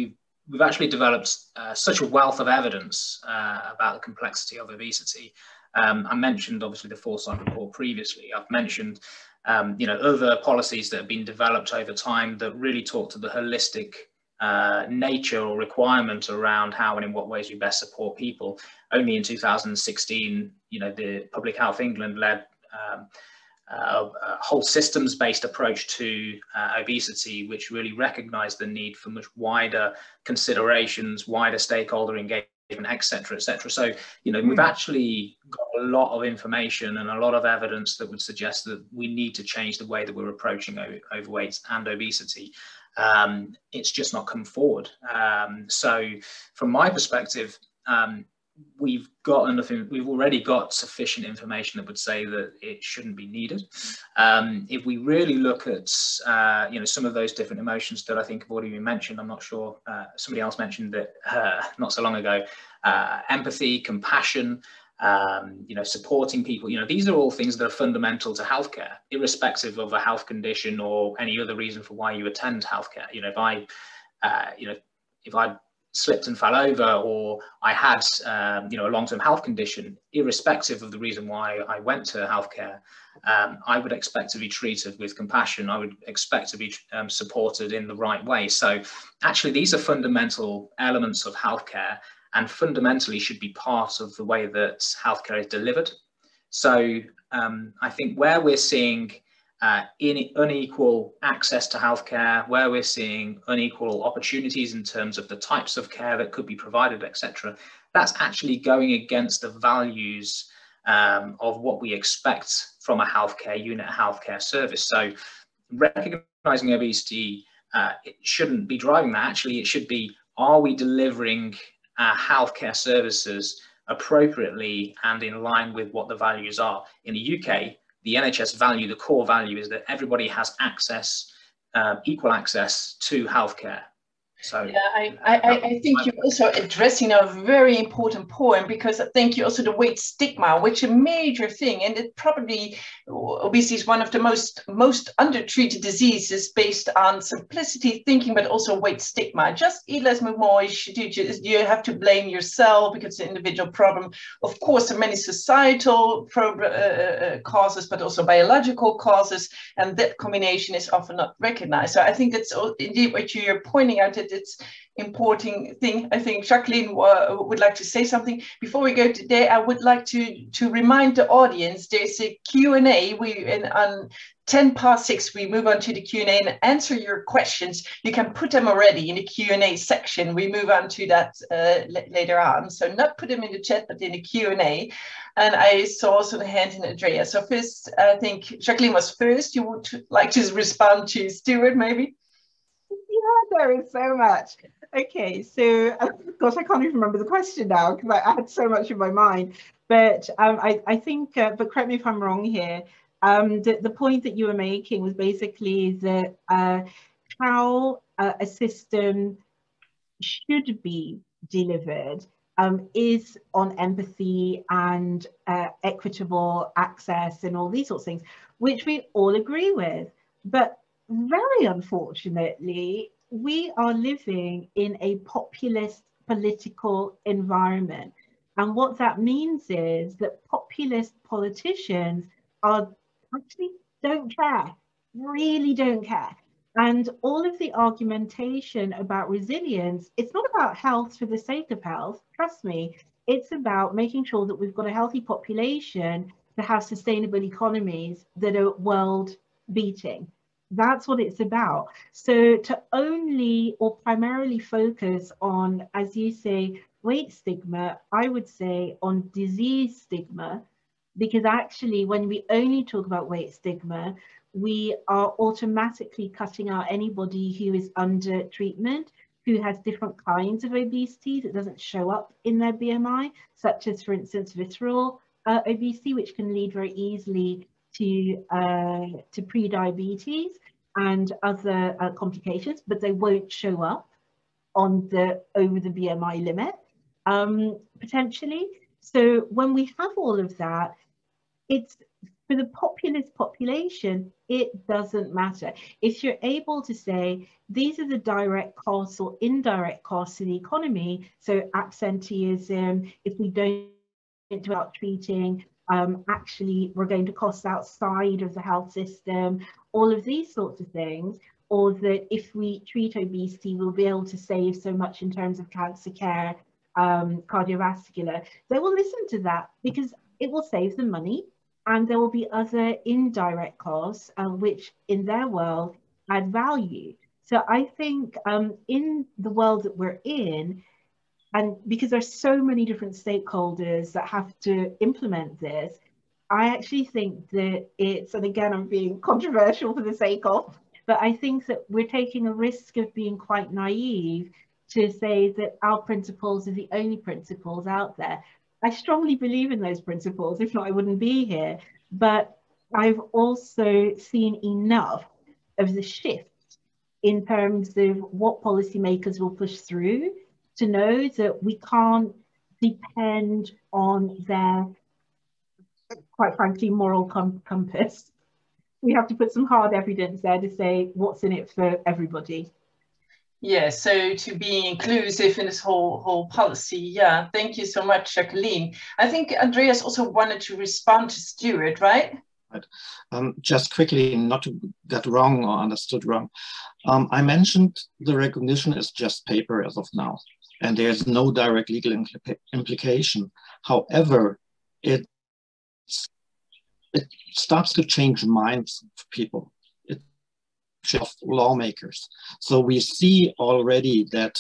actually developed such a wealth of evidence about the complexity of obesity. I mentioned obviously the Foresight report previously. I've mentioned other policies that have been developed over time that really talk to the holistic nature or requirement around how and in what ways we best support people. Only in 2016, the Public Health England led a whole systems-based approach to obesity, which really recognised the need for much wider considerations, wider stakeholder engagement, etc., etc. So, we've actually got a lot of information and a lot of evidence that would suggest that we need to change the way that we're approaching overweight and obesity. It's just not come forward. So from my perspective, we've already got sufficient information that would say that it shouldn't be needed. If we really look at some of those different emotions that I think have already been mentioned, I'm not sure, somebody else mentioned it not so long ago, empathy, compassion, supporting people, these are all things that are fundamental to healthcare, irrespective of a health condition or any other reason for why you attend healthcare. If I slipped and fell over, or I had you know, a long-term health condition, irrespective of the reason why I went to healthcare, I would expect to be treated with compassion. I would expect to be supported in the right way. So actually, these are fundamental elements of healthcare, and fundamentally should be part of the way that healthcare is delivered. So I think where we're seeing unequal access to healthcare, where we're seeing unequal opportunities in terms of the types of care that could be provided, etc., that's actually going against the values of what we expect from a healthcare unit, a healthcare service. So recognizing obesity, it shouldn't be driving that. Actually, it should be, are we delivering healthcare services appropriately and in line with what the values are? In the UK, the NHS value, the core value, is that everybody has access, equal access to healthcare. So yeah, I think you're also addressing a very important point, because I think you also the weight stigma, which is a major thing, and it probably obesity is one of the most undertreated diseases based on simplicity thinking, but also weight stigma. Just eat less, move more. You have to blame yourself because it's an individual problem. Of course, there are many societal causes, but also biological causes, and that combination is often not recognized. So I think that's indeed what you're pointing out, that it's important thing. I think Jacqueline would like to say something. Before we go today, I would like to remind the audience there's a Q&A. On 6:10 we move on to the Q&A and answer your questions. You can put them already in the Q&A section. We move on to that later on. So not put them in the chat, but in the Q&A. And I saw also the hand in Andrea. So first, I think Jacqueline was first. You would like to respond to Stuart, maybe? Yeah, there is so much. Okay, so gosh, I can't even remember the question now because I had so much in my mind. But I think, but correct me if I'm wrong here. The point that you were making was basically that how a system should be delivered is on empathy and equitable access and all these sorts of things, which we all agree with. But very unfortunately, we are living in a populist political environment. And what that means is that populist politicians actually don't care, really don't care. And all of the argumentation about resilience, it's not about health for the sake of health, trust me. It's about making sure that we've got a healthy population to have sustainable economies that are world beating. That's what it's about. So to only or primarily focus on, as you say, weight stigma, I would say on disease stigma, because actually when we only talk about weight stigma, we are automatically cutting out anybody who is under treatment, who has different kinds of obesity that doesn't show up in their BMI, such as, for instance, visceral obesity, which can lead very easily to pre-diabetes and other complications, but they won't show up on over the BMI limit, potentially. So when we have all of that, it's for the populist population, it doesn't matter. If you're able to say, these are the direct costs or indirect costs to the economy, so absenteeism, if we don't do out treating, actually we're going to cost outside of the health system, all of these sorts of things, or that if we treat obesity, we'll be able to save so much in terms of cancer care, cardiovascular, they will listen to that because it will save them money, and there will be other indirect costs, which in their world add value. So I think in the world that we're in, and because there's so many different stakeholders that have to implement this, I actually think that it's, and again, I'm being controversial for the sake of, but I think that we're taking a risk of being quite naive to say that our principles are the only principles out there. I strongly believe in those principles, if not, I wouldn't be here. But I've also seen enough of the shift in terms of what policymakers will push through to know that we can't depend on their, quite frankly, moral compass. We have to put some hard evidence there to say what's in it for everybody. Yeah, so to be inclusive in this whole policy. Yeah, thank you so much, Jacqueline. I think Andreas also wanted to respond to Stuart, right? Right. Just quickly, not to get wrong or understood wrong, I mentioned the recognition is just paper as of now, and there's no direct legal implication. However, it starts to change minds of people, of lawmakers. So we see already that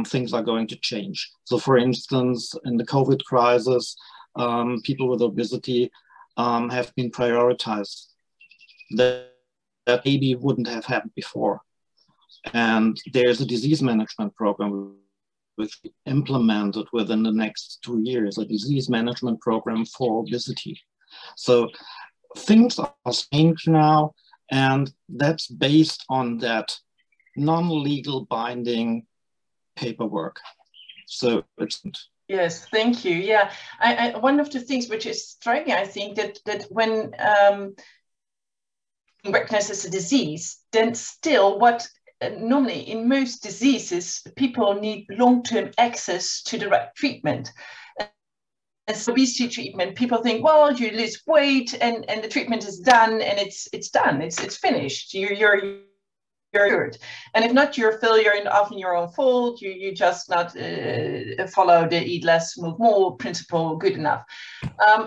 things are going to change. So for instance, in the COVID crisis, people with obesity have been prioritized. That maybe wouldn't have happened before. And there's a disease management program which we implemented within the next 2 years, a disease management program for obesity. So things are changed now, and that's based on that non-legal binding paperwork. So it's... Yes, thank you. Yeah, one of the things which is striking, I think, that when recognized as a disease, then still what normally in most diseases, people need long-term access to the right treatment. As obesity treatment, people think, well, you lose weight and the treatment is done and it's done, it's finished. You're cured. And if not, you're a failure and often your own fault. You just not follow the eat less, move more principle good enough.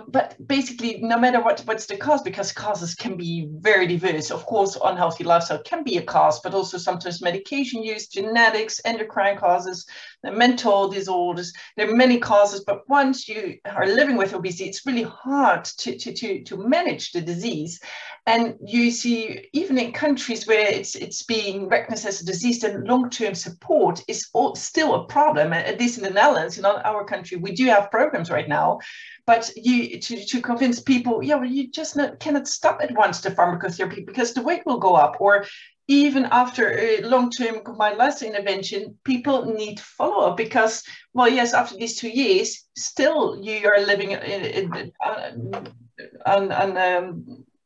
But basically, no matter what's the cause, because causes can be very diverse. Of course, unhealthy lifestyle can be a cause, but also sometimes medication use, genetics, endocrine causes, the mental disorders. There are many causes, but once you are living with obesity, it's really hard to manage the disease. And you see, even in countries where it's being recognized as a disease, then long-term support is still a problem. At least in the Netherlands, in our country, we do have programs right now. But to convince people, yeah, well, you just cannot stop at once the pharmacotherapy because the weight will go up. Or even after a long-term combined lifestyle intervention, people need follow-up because, well, yes, after these 2 years, still you are living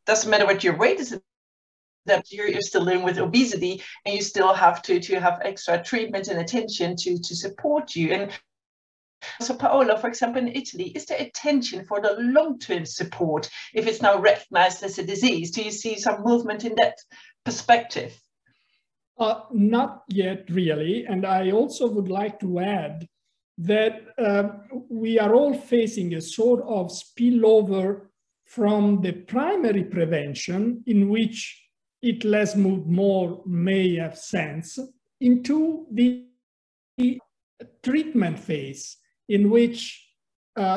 doesn't matter what your weight is, that you're still living with obesity, and you still have to have extra treatment and attention to support you. And so Paola, for example, in Italy, is there attention for the long-term support if it's now recognized as a disease? Do you see some movement in that perspective? Not yet really. And I also would like to add that we are all facing a sort of spillover from the primary prevention, in which eat less, move more may have sense, into the treatment phase, in which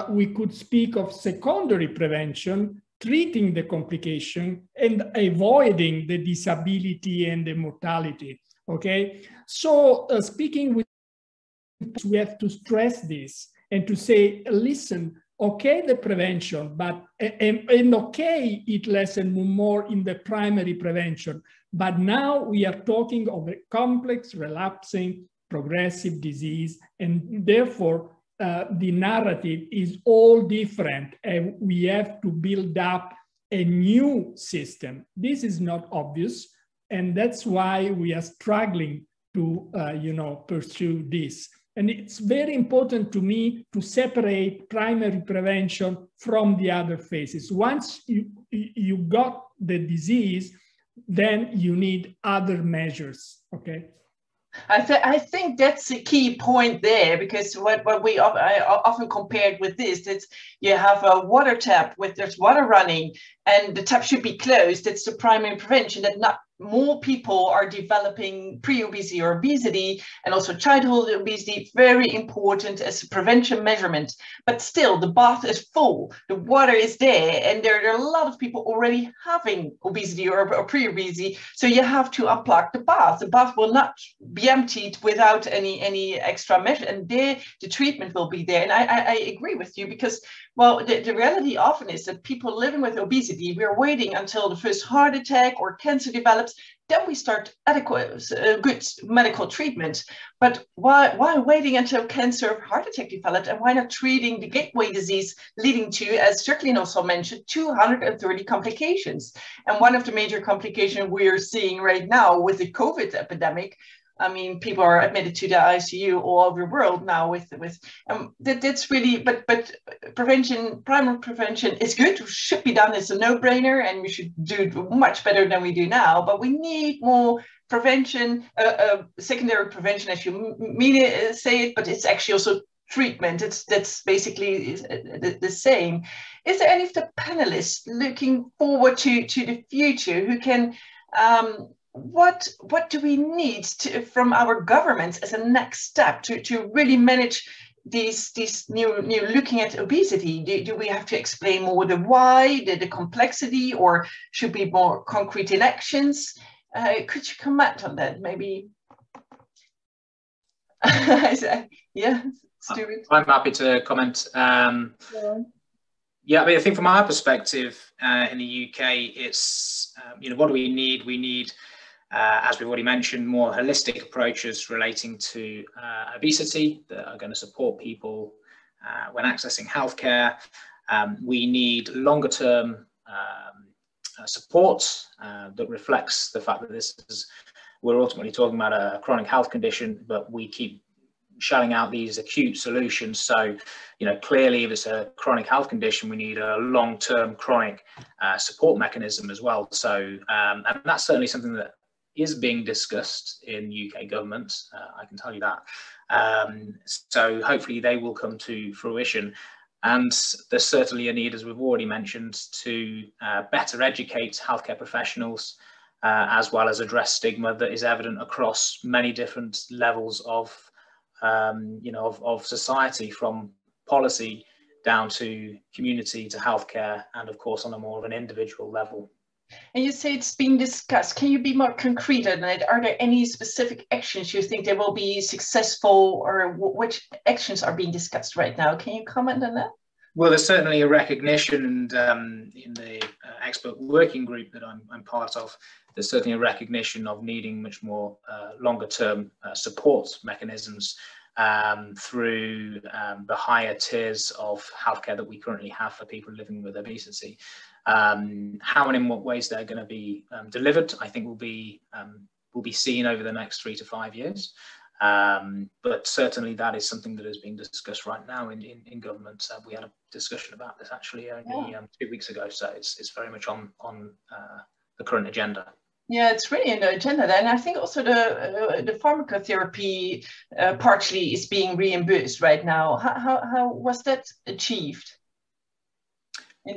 we could speak of secondary prevention, treating the complication and avoiding the disability and the mortality, okay? So speaking with, we have to stress this and to say, listen, okay, the prevention, but and okay, eat less and move more in the primary prevention. But now we are talking of a complex, relapsing, progressive disease, and therefore the narrative is all different, and we have to build up a new system. This is not obvious, and that's why we are struggling to pursue this. And it's very important to me to separate primary prevention from the other phases. Once you got the disease, then you need other measures, okay? I think that's a key point there, because what I often compared with this, it's you have a water tap with there's water running and the tap should be closed. It's the primary prevention that not more people are developing pre-obesity or obesity, and also childhood obesity, very important as a prevention measurement. But still, the bath is full, the water is there, and there are a lot of people already having obesity or pre-obesity. So you have to unplug the bath. The bath will not be emptied without any extra measure, and there the treatment will be there. And I agree with you, because, well, the reality often is that people living with obesity, we're waiting until the first heart attack or cancer develops, then we start adequate, good medical treatment. But why waiting until cancer or heart attack developed, and why not treating the gateway disease leading to, as Jacqueline also mentioned, 230 complications? And one of the major complications we are seeing right now with the COVID epidemic, I mean, people are admitted to the ICU all over the world now that's really, but prevention, primary prevention is good, should be done, it's a no-brainer, and we should do much better than we do now, but we need more prevention, secondary prevention, as you say it, but it's actually also treatment. That's basically the same. Is there any of the panelists looking forward to the future who can, what do we need from our governments as a next step to really manage these new looking at obesity? Do we have to explain more the why, the complexity, or should be more concrete in actions? Could you comment on that, maybe? Yeah, Stuart. I'm happy to comment. Yeah, I mean, I think from our perspective in the UK, it's, what do we need? We need, as we've already mentioned, more holistic approaches relating to obesity that are going to support people when accessing healthcare. We need longer term support that reflects the fact that we're ultimately talking about a chronic health condition, but we keep shelling out these acute solutions. So, clearly if it's a chronic health condition, we need a long-term chronic support mechanism as well. So, and that's certainly something that is being discussed in UK government, I can tell you that. So hopefully they will come to fruition. And there's certainly a need, as we've already mentioned, to better educate healthcare professionals, as well as address stigma that is evident across many different levels of society, from policy down to community to healthcare, and of course on a more of an individual level. And you say it's being discussed. Can you be more concrete on it? Are there any specific actions you think they will be successful, or which actions are being discussed right now? Can you comment on that? Well, there's certainly a recognition, and in the expert working group that I'm part of, there's certainly a recognition of needing much more longer term support mechanisms through the higher tiers of healthcare that we currently have for people living with obesity. How and in what ways they're going to be delivered, I think will be seen over the next 3 to 5 years. But certainly that is something that is being discussed right now in government. We had a discussion about this actually only 2 weeks ago, so it's very much on the current agenda. Yeah, it's really in the agenda then. I think also the pharmacotherapy partially is being reimbursed right now. How was that achieved?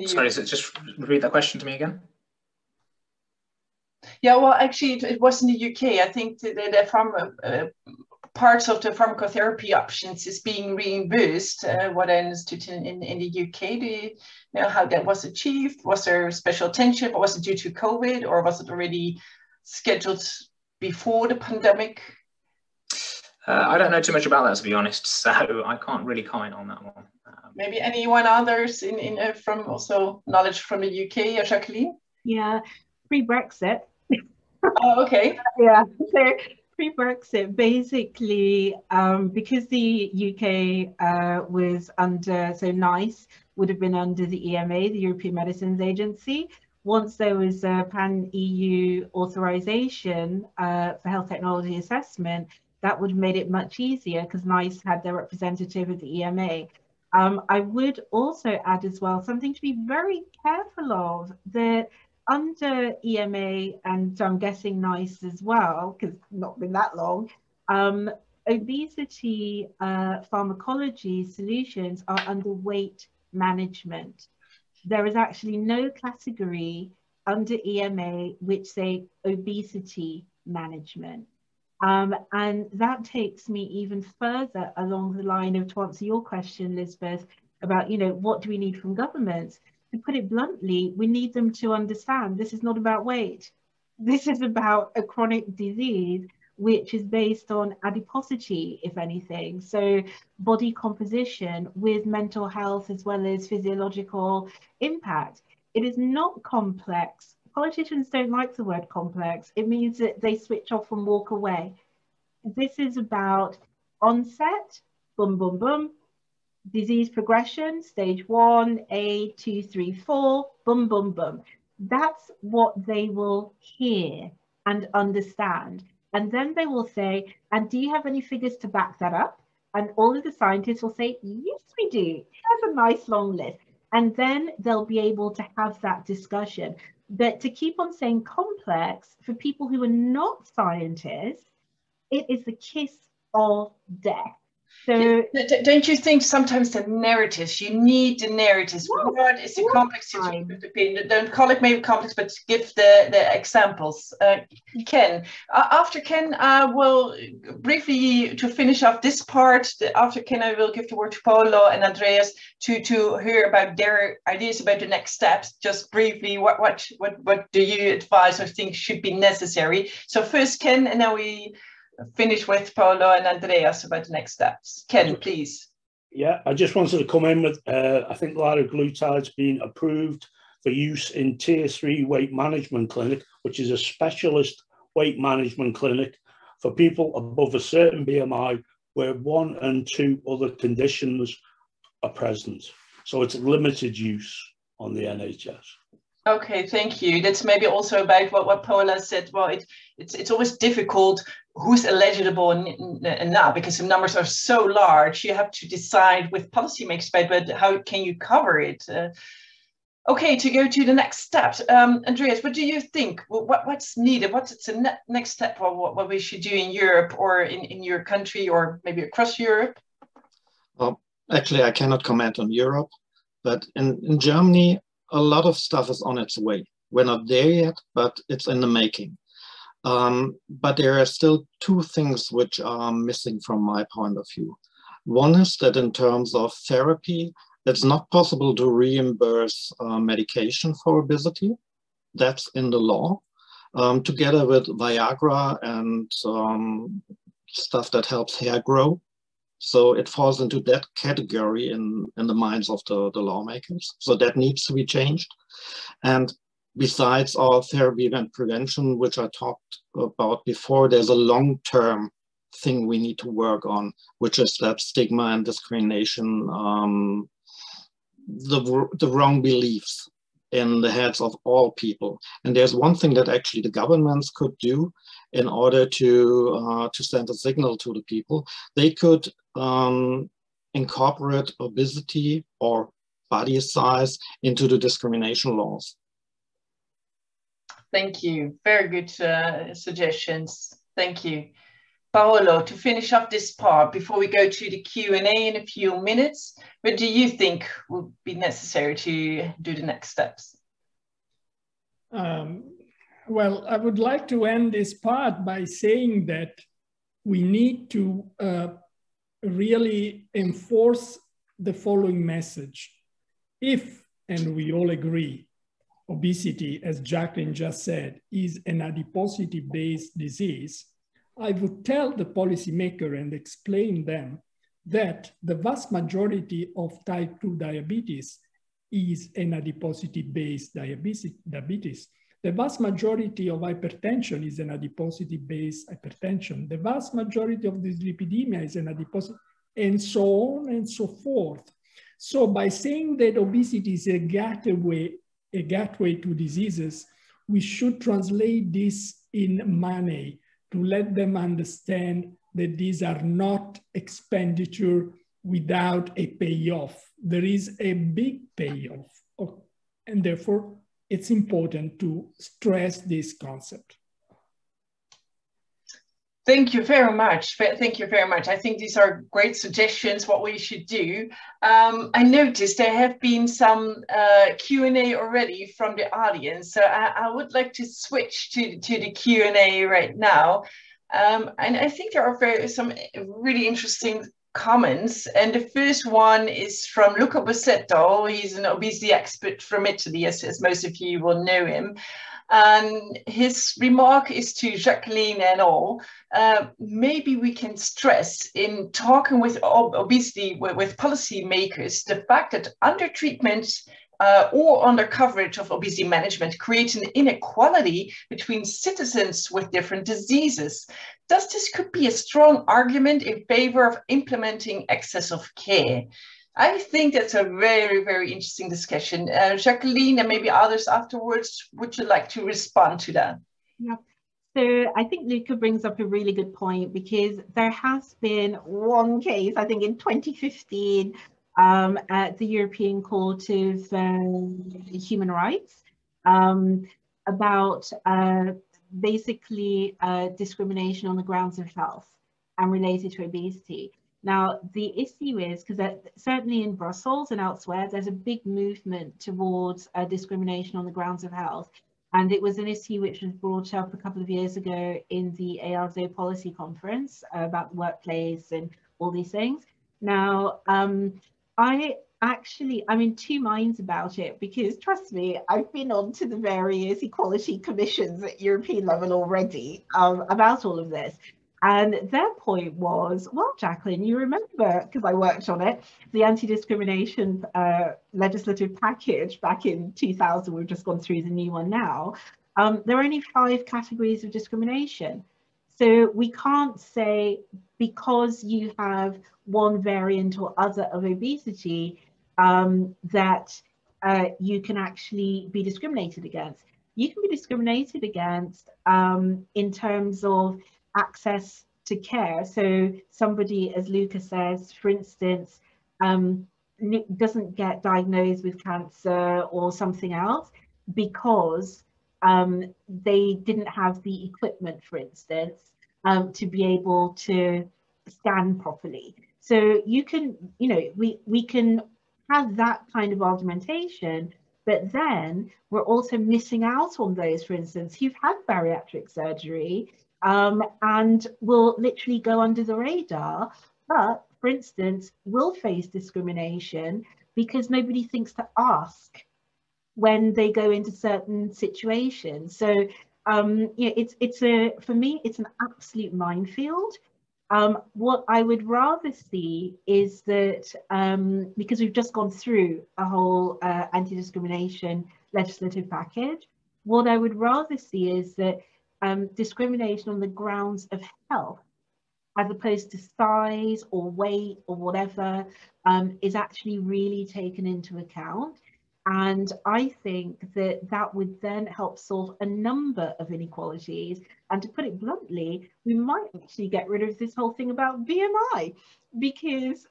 Sorry, just repeat that question to me again. Yeah, well, actually, it was in the UK. I think the parts of the pharmacotherapy options is being reimbursed. What I understood in the UK, do you know how that was achieved? Was there special attention, or was it due to COVID, or was it already scheduled before the pandemic? I don't know too much about that, to be honest, so I can't really comment on that one. Maybe anyone others from also knowledge from the UK, Jacqueline? Yeah, pre-Brexit. Oh, okay. Yeah, so pre-Brexit, basically, because the UK was under, so NICE would have been under the EMA, the European Medicines Agency. Once there was a pan-EU authorization for health technology assessment, that would have made it much easier because NICE had their representative at the EMA. I would also add as well something to be very careful of, that under EMA, and I'm guessing NICE as well, because it's not been that long, obesity pharmacology solutions are under weight management. There is actually no category under EMA which say obesity management. And that takes me even further along the line of, to answer your question, Liesbeth, about, what do we need from governments? To put it bluntly, we need them to understand this is not about weight. This is about a chronic disease which is based on adiposity, if anything. So body composition with mental health as well as physiological impact. It is not complex. Politicians don't like the word complex. It means that they switch off and walk away. This is about onset, boom, boom, boom. Disease progression, stage 1, A, 2, 3, 4, boom, boom, boom. That's what they will hear and understand. And then they will say, and do you have any figures to back that up? And all of the scientists will say, yes, we do. Here's a nice long list. And then they'll be able to have that discussion. But to keep on saying complex, for people who are not scientists, it is the kiss of death. So don't you think sometimes the narratives, you need the narratives? Yes, What is a complex situation? Don't call it maybe complex, but give the examples. Ken, after Ken, I will briefly, to finish off this part, after Ken, I will give the word to Paolo and Andreas to hear about their ideas about the next steps. Just briefly, what do you advise or think should be necessary? So first Ken, and then we finish with Paolo and Andreas about the next steps. Ken, please. Yeah, I just wanted to come in with, I think liraglutide's been approved for use in Tier 3 weight management clinic, which is a specialist weight management clinic for people above a certain BMI where 1 and 2 other conditions are present. So it's limited use on the NHS. Okay, thank you. That's maybe also about what Paula said. Well, it's always difficult who's eligible and not, because the numbers are so large. You have to decide with policymakers, but how can you cover it? Okay, to go to the next steps. Andreas, what do you think? What's needed? What's the next step? What we should do in Europe or in your country or maybe across Europe? Well, actually, I cannot comment on Europe, but in Germany, a lot of stuff is on its way. We're not there yet, but it's in the making. But there are still 2 things which are missing from my point of view. One is that in terms of therapy, it's not possible to reimburse medication for obesity. That's in the law, together with Viagra and stuff that helps hair grow. So it falls into that category in the minds of the lawmakers. So that needs to be changed. And besides our therapy and prevention, which I talked about before, there's a long-term thing we need to work on, which is that stigma and discrimination, the wrong beliefs in the heads of all people. And there's one thing that actually the governments could do in order to send a signal to the people. They could incorporate obesity or body size into the discrimination laws. Thank you. Very good suggestions. Thank you. Paolo, to finish up this part, before we go to the Q&A in a few minutes, what do you think would be necessary to do the next steps? Well, I would like to end this part by saying that we need to really enforce the following message. If, and we all agree, obesity, as Jacqueline just said, is an adiposity-based disease, I would tell the policymaker and explain them that the vast majority of type 2 diabetes is an adiposity-based diabetes. The vast majority of hypertension is an adiposity-based hypertension. The vast majority of dyslipidemia is an adiposity, and so on and so forth. So by saying that obesity is a gateway to diseases, we should translate this in money to let them understand that these are not expenditure without a payoff. There is a big payoff, and therefore it's important to stress this concept. Thank you very much. Thank you very much. I think these are great suggestions what we should do. I noticed there have been some Q&A already from the audience. So I would like to switch to the Q&A right now. And I think there are some really interesting comments. And the first one is from Luca Bossetto. He's an obesity expert from Italy, as most of you will know him. And his remark is to Jacqueline and all, maybe we can stress in talking with obesity, with policymakers, the fact that under-treatment or under-coverage of obesity management creates an inequality between citizens with different diseases. Thus, this could be a strong argument in favor of implementing access of care. I think that's a very, very interesting discussion. Jacqueline and maybe others afterwards, would you like to respond to that? Yeah. So I think Luca brings up a really good point, because there has been one case, I think in 2015, at the European Court of Human Rights, about basically discrimination on the grounds of health and related to obesity. Now, the issue is, because certainly in Brussels and elsewhere, there's a big movement towards discrimination on the grounds of health. And it was an issue which was brought up a couple of years ago in the EASO policy conference about the workplace and all these things. Now, I'm in two minds about it, because trust me, I've been on to the various equality commissions at European level already about all of this. And their point was, well, Jacqueline, you remember, because I worked on it, the anti-discrimination legislative package back in 2000, we've just gone through the new one now. There are only 5 categories of discrimination. So we can't say because you have one variant or other of obesity that you can actually be discriminated against. You can be discriminated against in terms of access to care. So somebody, as Luca says, for instance, doesn't get diagnosed with cancer or something else because they didn't have the equipment, for instance, to be able to scan properly. So you can, we can have that kind of argumentation, but then we're also missing out on those, for instance, who've had bariatric surgery and will literally go under the radar, but for instance, will face discrimination because nobody thinks to ask when they go into certain situations. So for me, it's an absolute minefield. What I would rather see is that, because we've just gone through a whole anti-discrimination legislative package, what I would rather see is that discrimination on the grounds of health, as opposed to size or weight or whatever, is actually really taken into account. And I think that that would then help solve a number of inequalities. And to put it bluntly, we might actually get rid of this whole thing about BMI, because,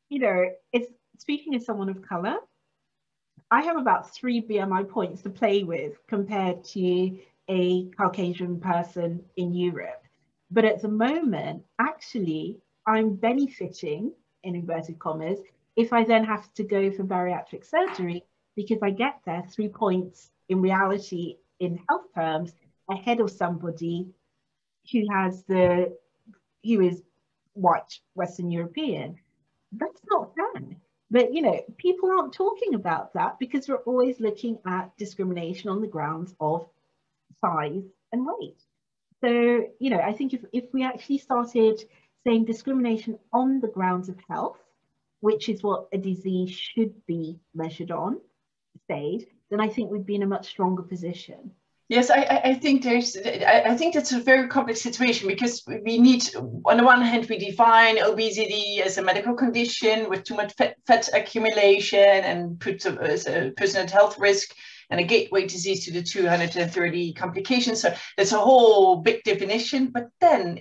it's speaking as someone of color, I have about 3 BMI points to play with compared to a Caucasian person in Europe. But at the moment, actually, I'm benefiting, in inverted commas, if I then have to go for bariatric surgery, because I get there 3 points in reality in health terms ahead of somebody who is white, Western European. That's not fair. But, people aren't talking about that because we're always looking at discrimination on the grounds of size and weight. So, I think if we actually started saying discrimination on the grounds of health, which is what a disease should be measured on, then I think we'd be in a much stronger position. Yes, I think that's a very complex situation, because we need, on the one hand, we define obesity as a medical condition with too much fat accumulation and puts a person at health risk and a gateway disease to the 230 complications. So that's a whole big definition. But then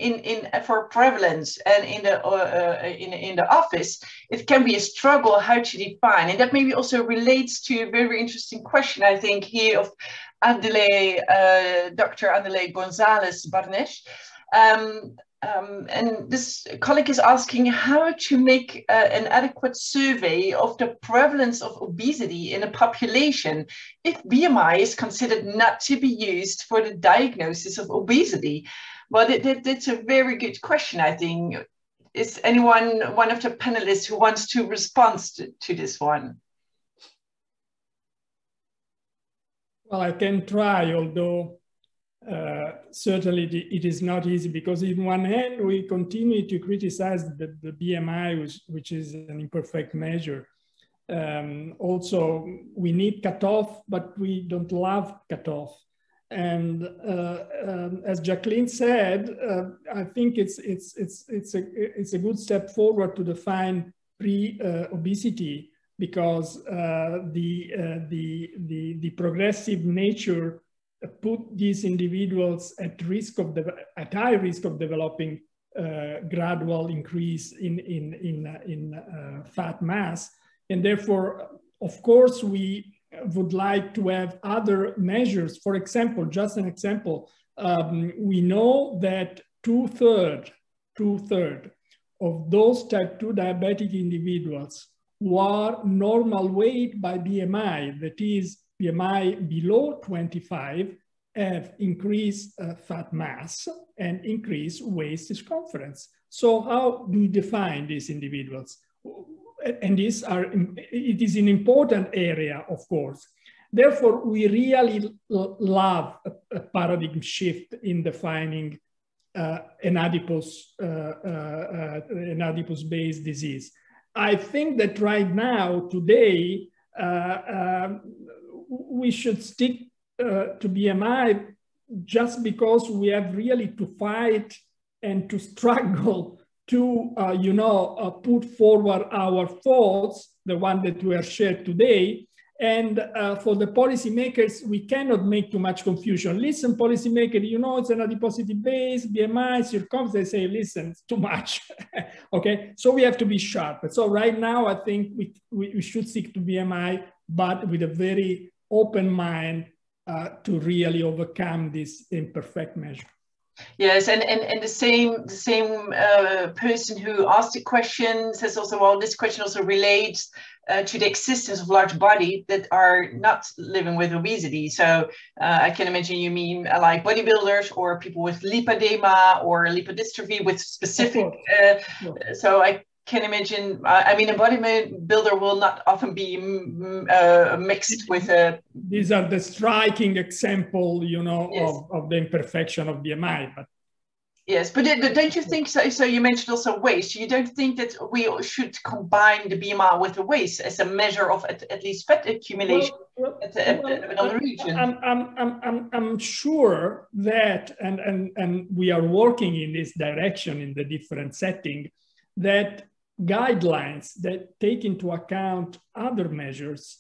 for prevalence and in the office, it can be a struggle how to define. And that maybe also relates to a very interesting question, I think, here of Dr. Adelaide Gonzalez-Barnes. And this colleague is asking how to make an adequate survey of the prevalence of obesity in a population if BMI is considered not to be used for the diagnosis of obesity. Well, that's a very good question, I think. Is anyone, one of the panelists, who wants to respond to this one? Well, I can try, although certainly it is not easy, because in one hand, we continue to criticize the BMI, which is an imperfect measure. Also, we need cutoff, but we don't love cutoff. And as Jacqueline said, I think it's a good step forward to define pre-obesity, because the progressive nature put these individuals at high risk of developing gradual increase in fat mass. And therefore, of course, we would like to have other measures. For example, just an example, we know that two-thirds of those type 2 diabetic individuals who are normal weight by BMI, that is BMI below 25, have increased fat mass and increased waist circumference. So how do we define these individuals? And it is an important area, of course. Therefore, we really love a paradigm shift in defining an adipose-based disease. I think that right now, today, we should stick to BMI just because we have really to fight and to struggle to, put forward our thoughts, the one that we are shared today. And for the policymakers, we cannot make too much confusion. Listen, policymaker, it's an adiposity base, BMI, circumference. They say, listen, it's too much. Okay, so we have to be sharp. So right now, I think we should stick to BMI, but with a very open mind to really overcome this imperfect measure. Yes, and the same person who asked the question says also, well, this question also relates to the existence of large bodies that are not living with obesity. So I can imagine you mean like bodybuilders or people with lipedema or lipodystrophy with specific. So I can imagine. I mean, a bodybuilder will not often be mixed with a. These are the striking example, Yes. of the imperfection of BMI. But yes, but don't you think so? So you mentioned also waist. You don't think that we should combine the BMI with the waist as a measure of at least fat accumulation at another region? I'm sure that, and we are working in this direction in the different setting, that guidelines that take into account other measures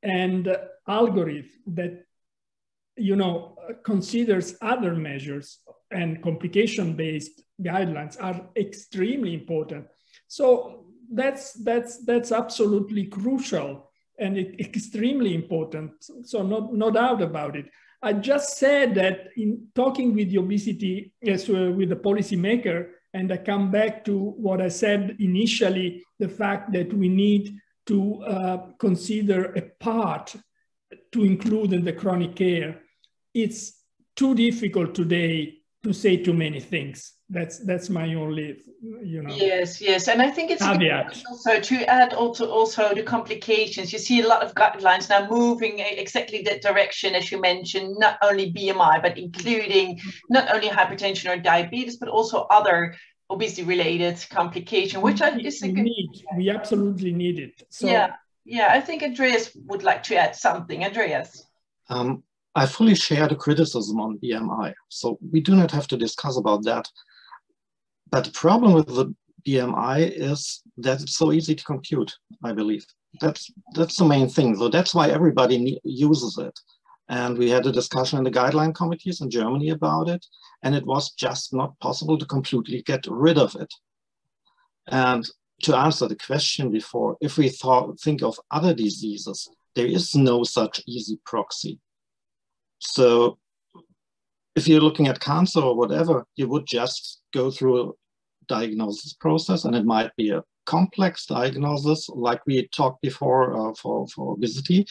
and algorithm that considers other measures and complication-based guidelines are extremely important. So that's absolutely crucial and extremely important. So no doubt about it. I just said that in talking with the obesity, with the policymaker, and I come back to what I said initially, the fact that we need to consider a part to include in the chronic care. It's too difficult today to say too many things. That's my only, Yes, and I think it's caveat. Also to add also the complications. You see a lot of guidelines now moving exactly that direction, as you mentioned, not only BMI, but including not only hypertension or diabetes, but also other obesity-related complication, which we absolutely need it. So yeah, I think Andreas would like to add something. Andreas. I fully share the criticism on BMI, so we do not have to discuss about that. But the problem with the BMI is that it's so easy to compute, I believe. That's the main thing. So that's why everybody uses it. And we had a discussion in the guideline committees in Germany about it, and it was just not possible to completely get rid of it. And to answer the question before, if we think of other diseases, there is no such easy proxy. So if you're looking at cancer or whatever, you would just go through a diagnosis process, and it might be a complex diagnosis like we talked before for obesity.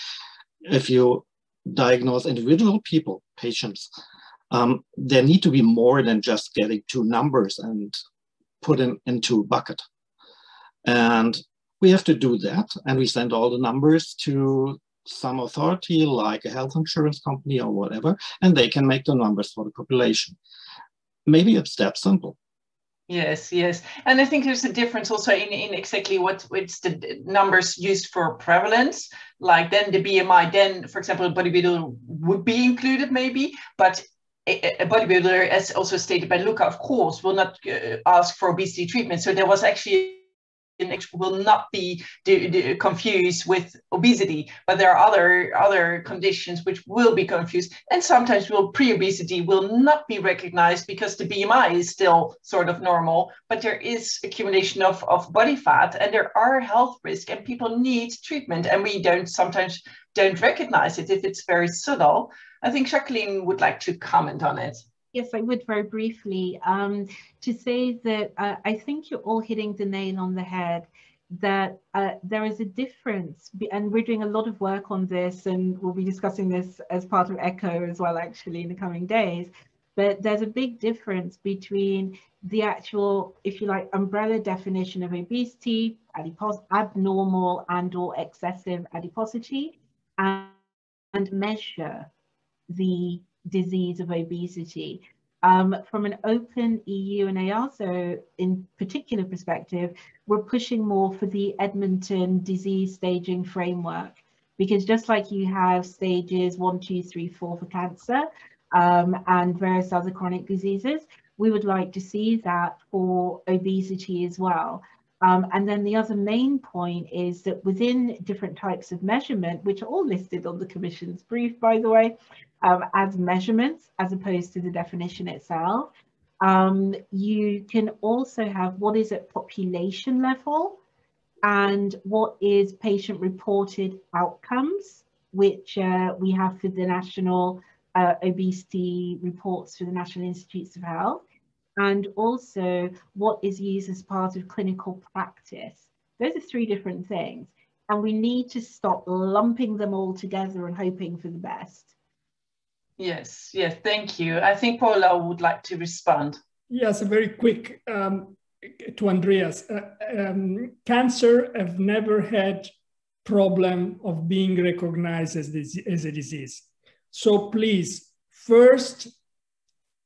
If you diagnose individual patients, there need to be more than just getting two numbers and put them into a bucket. And we have to do that, and we send all the numbers to some authority like a health insurance company or whatever, and they can make the numbers for the population. Maybe it's that simple. Yes, and I think there's a difference also in exactly what's the numbers used for prevalence. Like then the BMI, then for example, a bodybuilder would be included maybe, but a bodybuilder, as also stated by Luca, of course, will not ask for obesity treatment. So there was actually will not be confused with obesity, but there are other conditions which will be confused, and sometimes pre-obesity will not be recognized because the BMI is still sort of normal, but there is accumulation of body fat, and there are health risks, and people need treatment, and we sometimes don't recognize it if it's very subtle. I think Jacqueline would like to comment on it. Yes, I would very briefly to say that I think you're all hitting the nail on the head, that there is a difference, and we're doing a lot of work on this, and we'll be discussing this as part of ECHO as well, actually, in the coming days. But there's a big difference between the actual, if you like, umbrella definition of obesity, abnormal and or excessive adiposity, and measure the disease of obesity. From an open EU and EASO in particular perspective, we're pushing more for the Edmonton disease staging framework, because just like you have stages 1, 2, 3, 4 for cancer and various other chronic diseases, we would like to see that for obesity as well. And then the other main point is that within different types of measurement, which are all listed on the Commission's brief, by the way, as measurements as opposed to the definition itself, you can also have what is at population level and what is patient reported outcomes, which we have for the national obesity reports for the National Institutes of Health, and also what is used as part of clinical practice. Those are 3 different things, and we need to stop lumping them all together and hoping for the best. Yes, yes, thank you. I think Paula would like to respond. Yes, very quick to Andreas. Cancer have never had problem of being recognized as a disease. So please, first,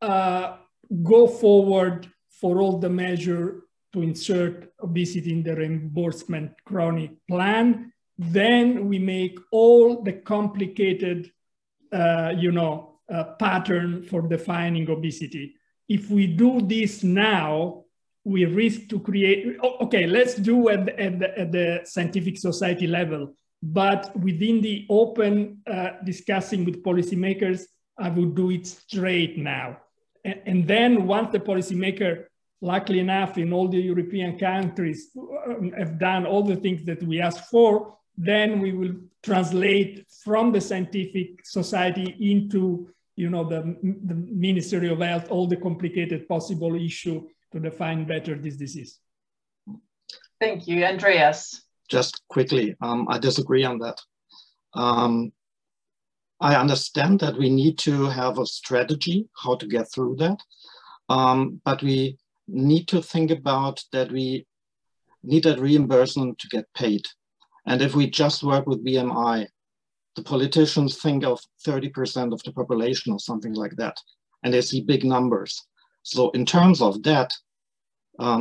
go forward for all the measure to insert obesity in the reimbursement chronic plan. Then we make all the complicated pattern for defining obesity. If we do this now, we risk to create, okay, let's do at the scientific society level, but within the open discussing with policymakers, I would do it straight now. And then once the policymaker, luckily enough, in all the European countries have done all the things that we asked for, then we will translate from the scientific society into, the Ministry of Health, all the complicated possible issue to define better this disease. Thank you, Andreas. Just quickly, I disagree on that. I understand that we need to have a strategy how to get through that, but we need to think about that we need that reimbursement to get paid. And if we just work with BMI, the politicians think of 30% of the population or something like that, and they see big numbers. So in terms of that,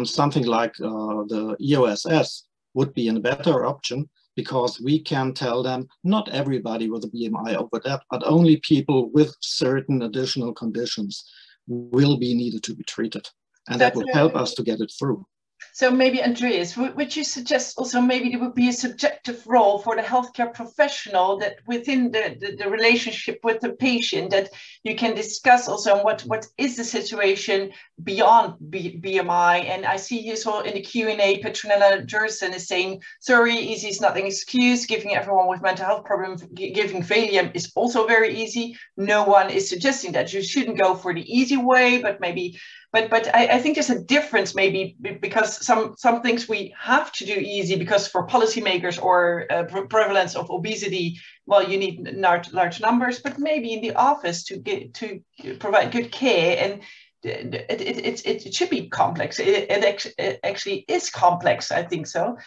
something like the EOSS would be a better option, because we can tell them not everybody with a BMI over that, but only people with certain additional conditions will be needed to be treated. And that would help us to get it through. So maybe, Andreas, would you suggest also maybe there would be a subjective role for the healthcare professional that within the relationship with the patient, that you can discuss also what is the situation beyond BMI? And I see here so in the Q&A, Petronella Jerson is saying, sorry, easy is not an excuse. Giving everyone with mental health problems, giving Valium is also very easy. No one is suggesting that you shouldn't go for the easy way, but maybe But I think there's a difference maybe, because some things we have to do easy, because for policymakers or prevalence of obesity, well, you need large numbers, but maybe in the office to provide good care, and it should be complex. It actually is complex, I think so.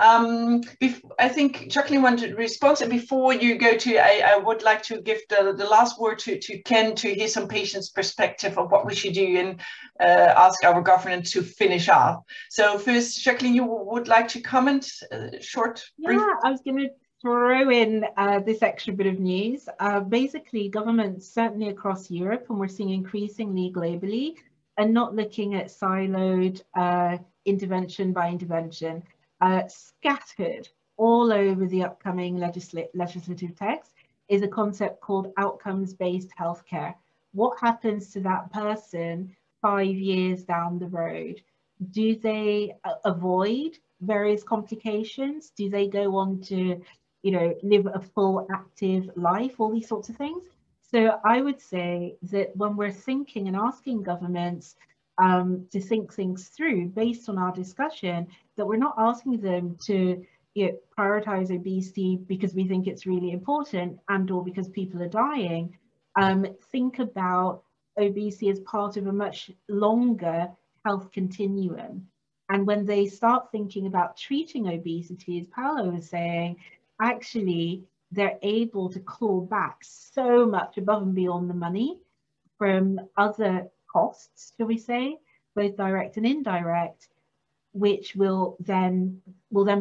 I think Jacqueline wanted to respond, and before you go to, I would like to give the last word to Ken to hear some patients' perspective of what we should do, and ask our government to finish off. So first, Jacqueline, you would like to comment, short, brief? Yeah, I was going to throw in this extra bit of news. Basically, governments, certainly across Europe, and we're seeing increasingly globally, are not looking at siloed intervention by intervention. scattered all over the upcoming legislative text is a concept called outcomes-based healthcare. What happens to that person 5 years down the road? Do they avoid various complications? Do they go on to, you know, live a full active life? All these sorts of things. So I would say that when we're thinking and asking governments to think things through based on our discussion, that we're not asking them to, you know, prioritize obesity because we think it's really important and or because people are dying. Think about obesity as part of a much longer health continuum. And when they start thinking about treating obesity, as Paolo was saying, actually, they're able to claw back so much above and beyond the money from other costs, shall we say, both direct and indirect, which will then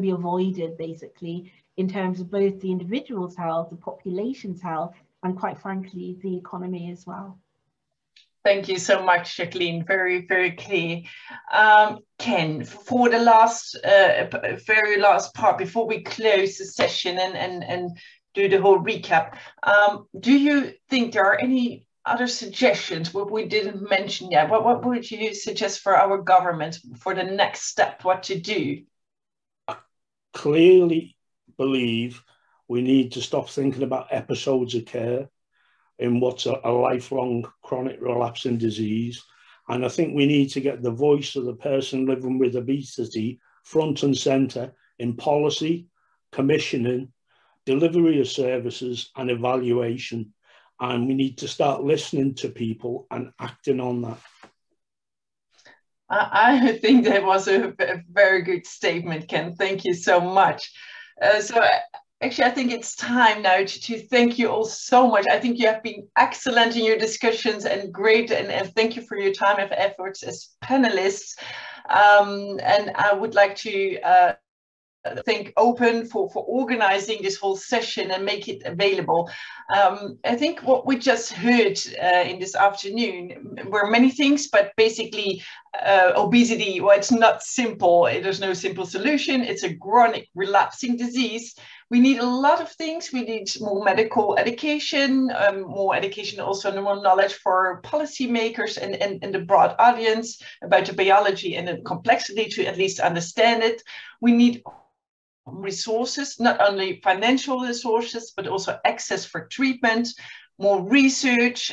be avoided basically in terms of both the individual's health, the population's health, and quite frankly, the economy as well. Thank you so much, Jacqueline. Very, very clear. Ken, for the last, very last part, before we close the session and do the whole recap, do you think there are any other suggestions what we didn't mention yet? What would you suggest for our government for the next step, what to do? I clearly believe we need to stop thinking about episodes of care in what's a lifelong chronic relapsing disease. And I think we need to get the voice of the person living with obesity front and centre in policy, commissioning, delivery of services and evaluation. And we need to start listening to people and acting on that. I think that was a very good statement, Ken. Thank you so much. Actually, I think it's time now to thank you all so much. I think you have been excellent in your discussions and great, and thank you for your time and efforts as panelists. And I would like to thank Open for organizing this whole session and make it available. I think what we just heard in this afternoon were many things, but basically obesity, well, it's not simple. There's no simple solution. It's a chronic relapsing disease. We need a lot of things. We need more medical education, more education also and more knowledge for policymakers and the broad audience about the biology and the complexity to at least understand it. We need resources, not only financial resources, but also access for treatment, more research,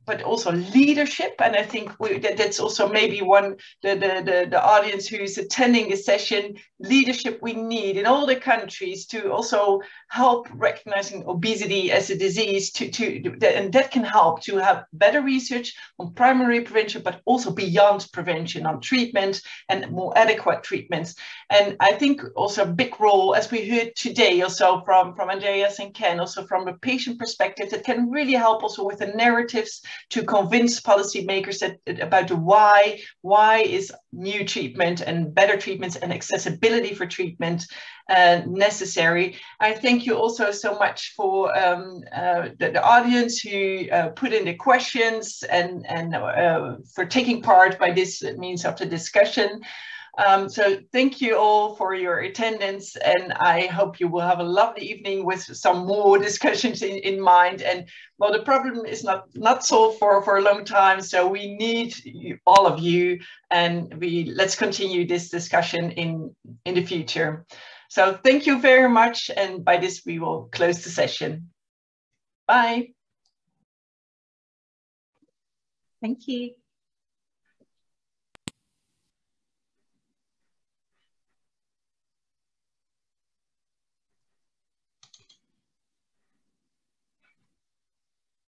but also leadership. And I think that's also maybe the audience who's attending the session, leadership we need in all the countries to also help recognizing obesity as a disease and that can help to have better research on primary prevention, but also beyond prevention on treatment and more adequate treatments. And I think also a big role, as we heard today, also from Andreas and Ken, also from a patient perspective, that can really help also with the narratives to convince policymakers about the why is new treatment and better treatments and accessibility for treatment necessary. I thank you also so much for the audience who put in the questions and for taking part by this means of the discussion. So thank you all for your attendance, and I hope you will have a lovely evening with some more discussions in mind. And well, the problem is not solved for a long time, so we need all of you, and let's continue this discussion in the future. So thank you very much, and by this we will close the session. Bye. Thank you.